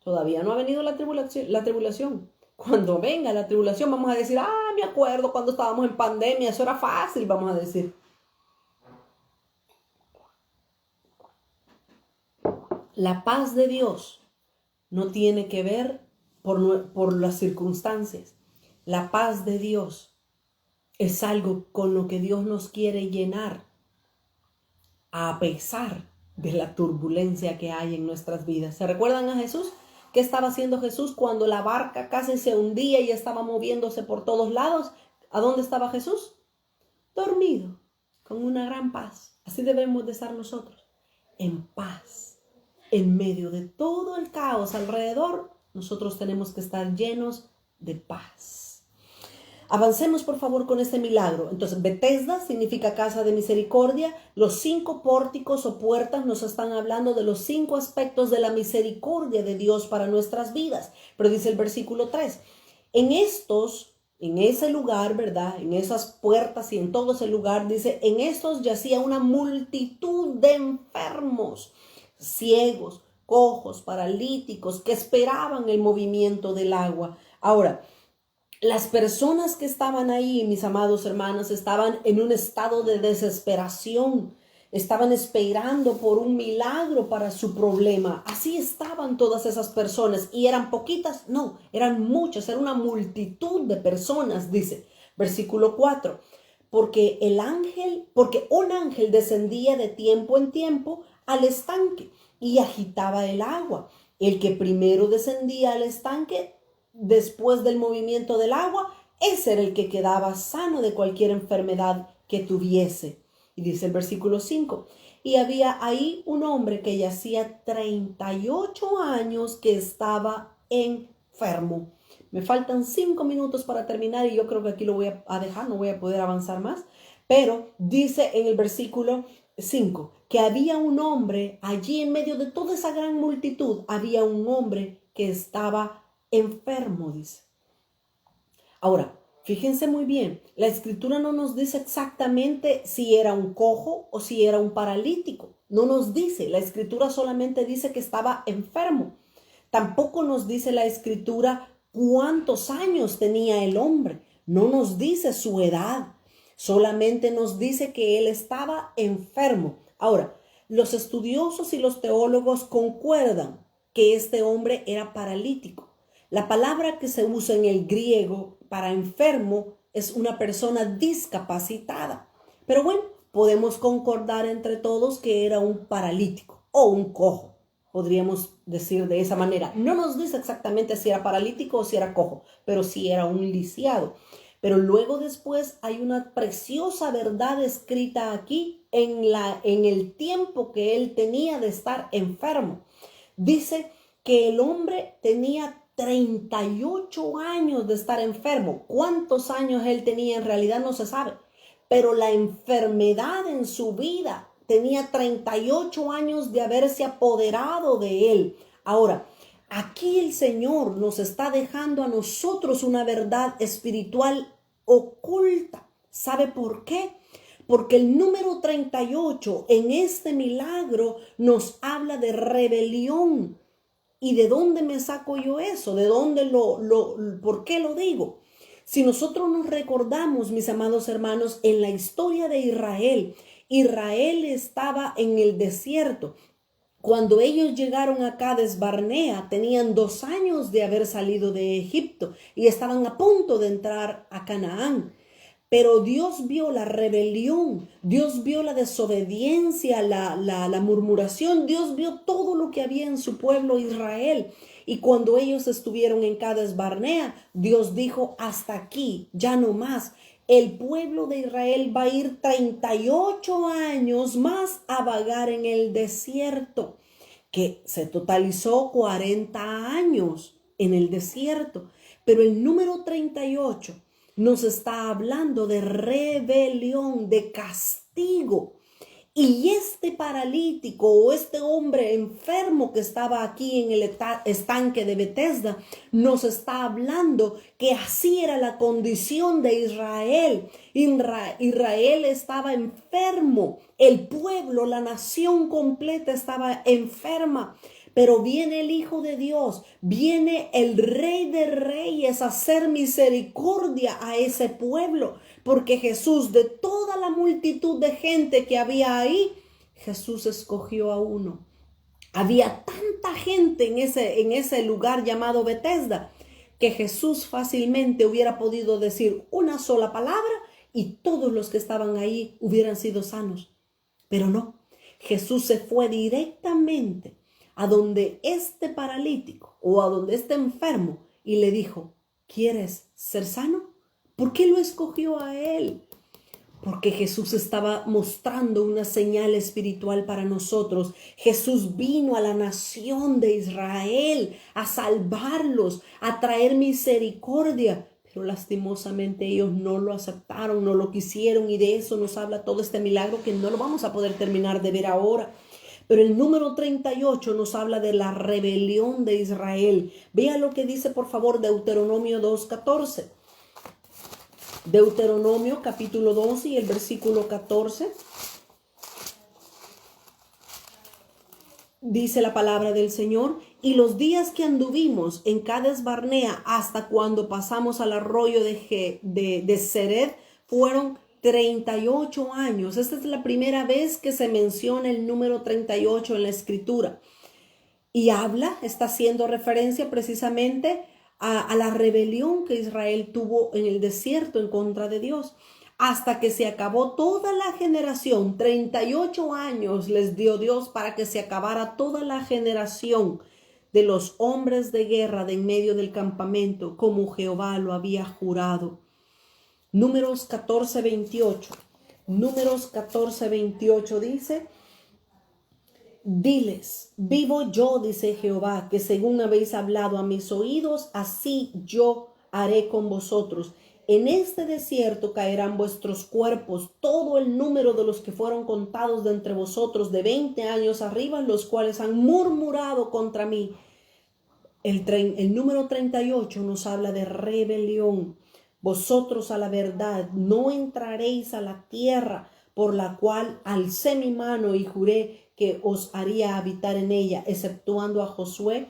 Todavía no ha venido la tribulación. Cuando venga la tribulación vamos a decir, me acuerdo cuando estábamos en pandemia, eso era fácil, vamos a decir. La paz de Dios no tiene que ver por las circunstancias. La paz de Dios es algo con lo que Dios nos quiere llenar a pesar de la turbulencia que hay en nuestras vidas. ¿Se recuerdan a Jesús? ¿Qué estaba haciendo Jesús cuando la barca casi se hundía y estaba moviéndose por todos lados? ¿A dónde estaba Jesús? Dormido, con una gran paz. Así debemos de estar nosotros, en paz. En medio de todo el caos alrededor, nosotros tenemos que estar llenos de paz. Avancemos por favor con este milagro. Entonces, Betesda significa casa de misericordia. Los 5 pórticos o puertas nos están hablando de los 5 aspectos de la misericordia de Dios para nuestras vidas. Pero dice el versículo 3, en ese lugar, ¿verdad? En esas puertas y en todo ese lugar, dice, en estos yacía una multitud de enfermos, ciegos, cojos, paralíticos, que esperaban el movimiento del agua. Ahora, las personas que estaban ahí, mis amados hermanos, estaban en un estado de desesperación. Estaban esperando por un milagro para su problema. Así estaban todas esas personas. ¿Y eran poquitas? No, eran muchas. Era una multitud de personas, dice. Versículo 4. Porque un ángel descendía de tiempo en tiempo al estanque y agitaba el agua. El que primero descendía al estanque después del movimiento del agua, ese era el que quedaba sano de cualquier enfermedad que tuviese. Y dice el versículo 5, y había ahí un hombre que yacía 38 años que estaba enfermo. Me faltan 5 minutos para terminar y yo creo que aquí lo voy a dejar, no voy a poder avanzar más. Pero dice en el versículo 5 que había un hombre allí en medio de toda esa gran multitud, había un hombre que estaba enfermo, dice. Ahora, fíjense muy bien, la escritura no nos dice exactamente si era un cojo o si era un paralítico. No nos dice, la escritura solamente dice que estaba enfermo. Tampoco nos dice la escritura cuántos años tenía el hombre. No nos dice su edad. Solamente nos dice que él estaba enfermo. Ahora, Los estudiosos y los teólogos concuerdan que este hombre era paralítico. La palabra que se usa en el griego para enfermo es una persona discapacitada. Pero bueno, podemos concordar entre todos que era un paralítico o un cojo. Podríamos decir de esa manera. No nos dice exactamente si era paralítico o si era cojo, pero sí era un lisiado. Pero luego después hay una preciosa verdad escrita aquí en el tiempo que él tenía de estar enfermo. Dice que el hombre tenía 38 años de estar enfermo. ¿Cuántos años él tenía? En realidad no se sabe. Pero la enfermedad en su vida tenía 38 años de haberse apoderado de él. Ahora, aquí el Señor nos está dejando a nosotros una verdad espiritual oculta. ¿Sabe por qué? Porque el número 38 en este milagro nos habla de rebelión. ¿Y de dónde me saco yo eso? ¿De dónde por qué lo digo? Si nosotros nos recordamos, mis amados hermanos, en la historia de Israel, Israel estaba en el desierto. Cuando ellos llegaron a Cades Barnea, tenían 2 años de haber salido de Egipto y estaban a punto de entrar a Canaán. Pero Dios vio la rebelión, Dios vio la desobediencia, la murmuración, Dios vio todo lo que había en su pueblo Israel. Y cuando ellos estuvieron en Cades Barnea, Dios dijo, hasta aquí, ya no más. El pueblo de Israel va a ir 38 años más a vagar en el desierto, que se totalizó 40 años en el desierto. Pero el número 38 nos está hablando de rebelión, de castigo. Y este paralítico o este hombre enfermo que estaba aquí en el estanque de Betesda nos está hablando que así era la condición de Israel. Israel estaba enfermo, el pueblo, la nación completa estaba enferma. Pero viene el Hijo de Dios, viene el Rey de Reyes a hacer misericordia a ese pueblo. Porque Jesús, de toda la multitud de gente que había ahí, Jesús escogió a uno. Había tanta gente en ese lugar llamado Betesda que Jesús fácilmente hubiera podido decir una sola palabra y todos los que estaban ahí hubieran sido sanos. Pero no, Jesús se fue directamente a donde este paralítico o a donde este enfermo y le dijo, ¿quieres ser sano? ¿Por qué lo escogió a él? Porque Jesús estaba mostrando una señal espiritual para nosotros. Jesús vino a la nación de Israel a salvarlos, a traer misericordia. Pero lastimosamente ellos no lo aceptaron, no lo quisieron y de eso nos habla todo este milagro que no lo vamos a poder terminar de ver ahora. Pero el número 38 nos habla de la rebelión de Israel. Vea lo que dice por favor Deuteronomio 2:14. Deuteronomio capítulo 12 y el versículo 14. Dice la palabra del Señor, y los días que anduvimos en Cades Barnea hasta cuando pasamos al arroyo de Zered fueron 38 años. Esta es la primera vez que se menciona el número 38 en la escritura. Y está haciendo referencia precisamente a la rebelión que Israel tuvo en el desierto en contra de Dios. Hasta que se acabó toda la generación, 38 años les dio Dios para que se acabara toda la generación de los hombres de guerra de en medio del campamento, como Jehová lo había jurado. Números 14:28. Números 14:28 dice, diles, vivo yo, dice Jehová, que según habéis hablado a mis oídos, así yo haré con vosotros. En este desierto caerán vuestros cuerpos, todo el número de los que fueron contados de entre vosotros de 20 años arriba, los cuales han murmurado contra mí. El número 38 nos habla de rebelión. Vosotros a la verdad no entraréis a la tierra por la cual alcé mi mano y juré que os haría habitar en ella, exceptuando a Josué,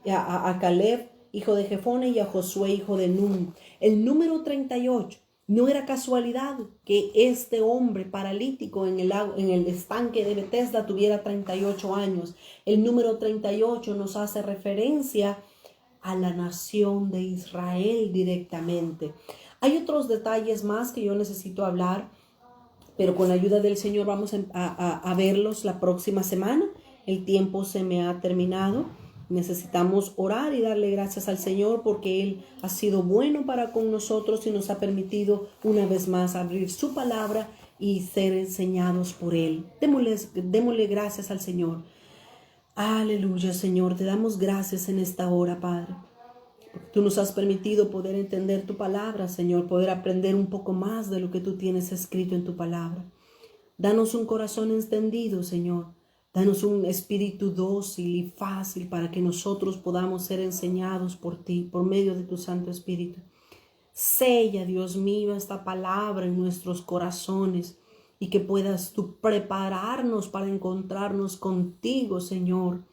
a Caleb, hijo de Jefone, y a Josué, hijo de Nun. El número 38 No era casualidad que este hombre paralítico en el estanque de Betesda tuviera 38 años. El número 38 nos hace referencia a la nación de Israel directamente. Hay otros detalles más que yo necesito hablar, pero con la ayuda del Señor vamos a verlos la próxima semana. El tiempo se me ha terminado. Necesitamos orar y darle gracias al Señor porque Él ha sido bueno para con nosotros y nos ha permitido una vez más abrir su palabra y ser enseñados por Él. Démosle gracias al Señor. Aleluya, Señor. Te damos gracias en esta hora, Padre. Tú nos has permitido poder entender tu palabra, Señor, poder aprender un poco más de lo que tú tienes escrito en tu palabra. Danos un corazón entendido, Señor. Danos un espíritu dócil y fácil para que nosotros podamos ser enseñados por ti, por medio de tu Santo Espíritu. Sella, Dios mío, esta palabra en nuestros corazones y que puedas tú prepararnos para encontrarnos contigo, Señor.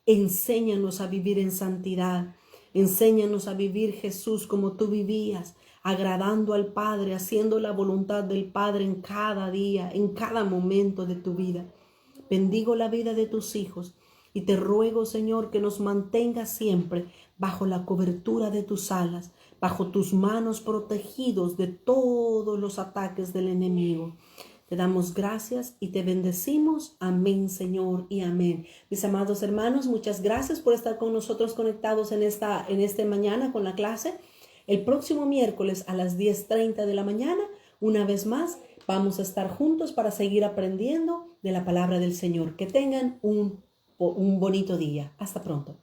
Enséñanos a vivir en santidad. Enséñanos a vivir, Jesús, como tú vivías, agradando al Padre, haciendo la voluntad del Padre en cada día, en cada momento de tu vida. Bendigo la vida de tus hijos y te ruego, Señor, que nos mantengas siempre bajo la cobertura de tus alas, bajo tus manos protegidos de todos los ataques del enemigo. Te damos gracias y te bendecimos. Amén, Señor, y amén. Mis amados hermanos, muchas gracias por estar con nosotros conectados en esta mañana con la clase. El próximo miércoles a las 10:30 de la mañana, una vez más, vamos a estar juntos para seguir aprendiendo de la palabra del Señor. Que tengan un bonito día. Hasta pronto.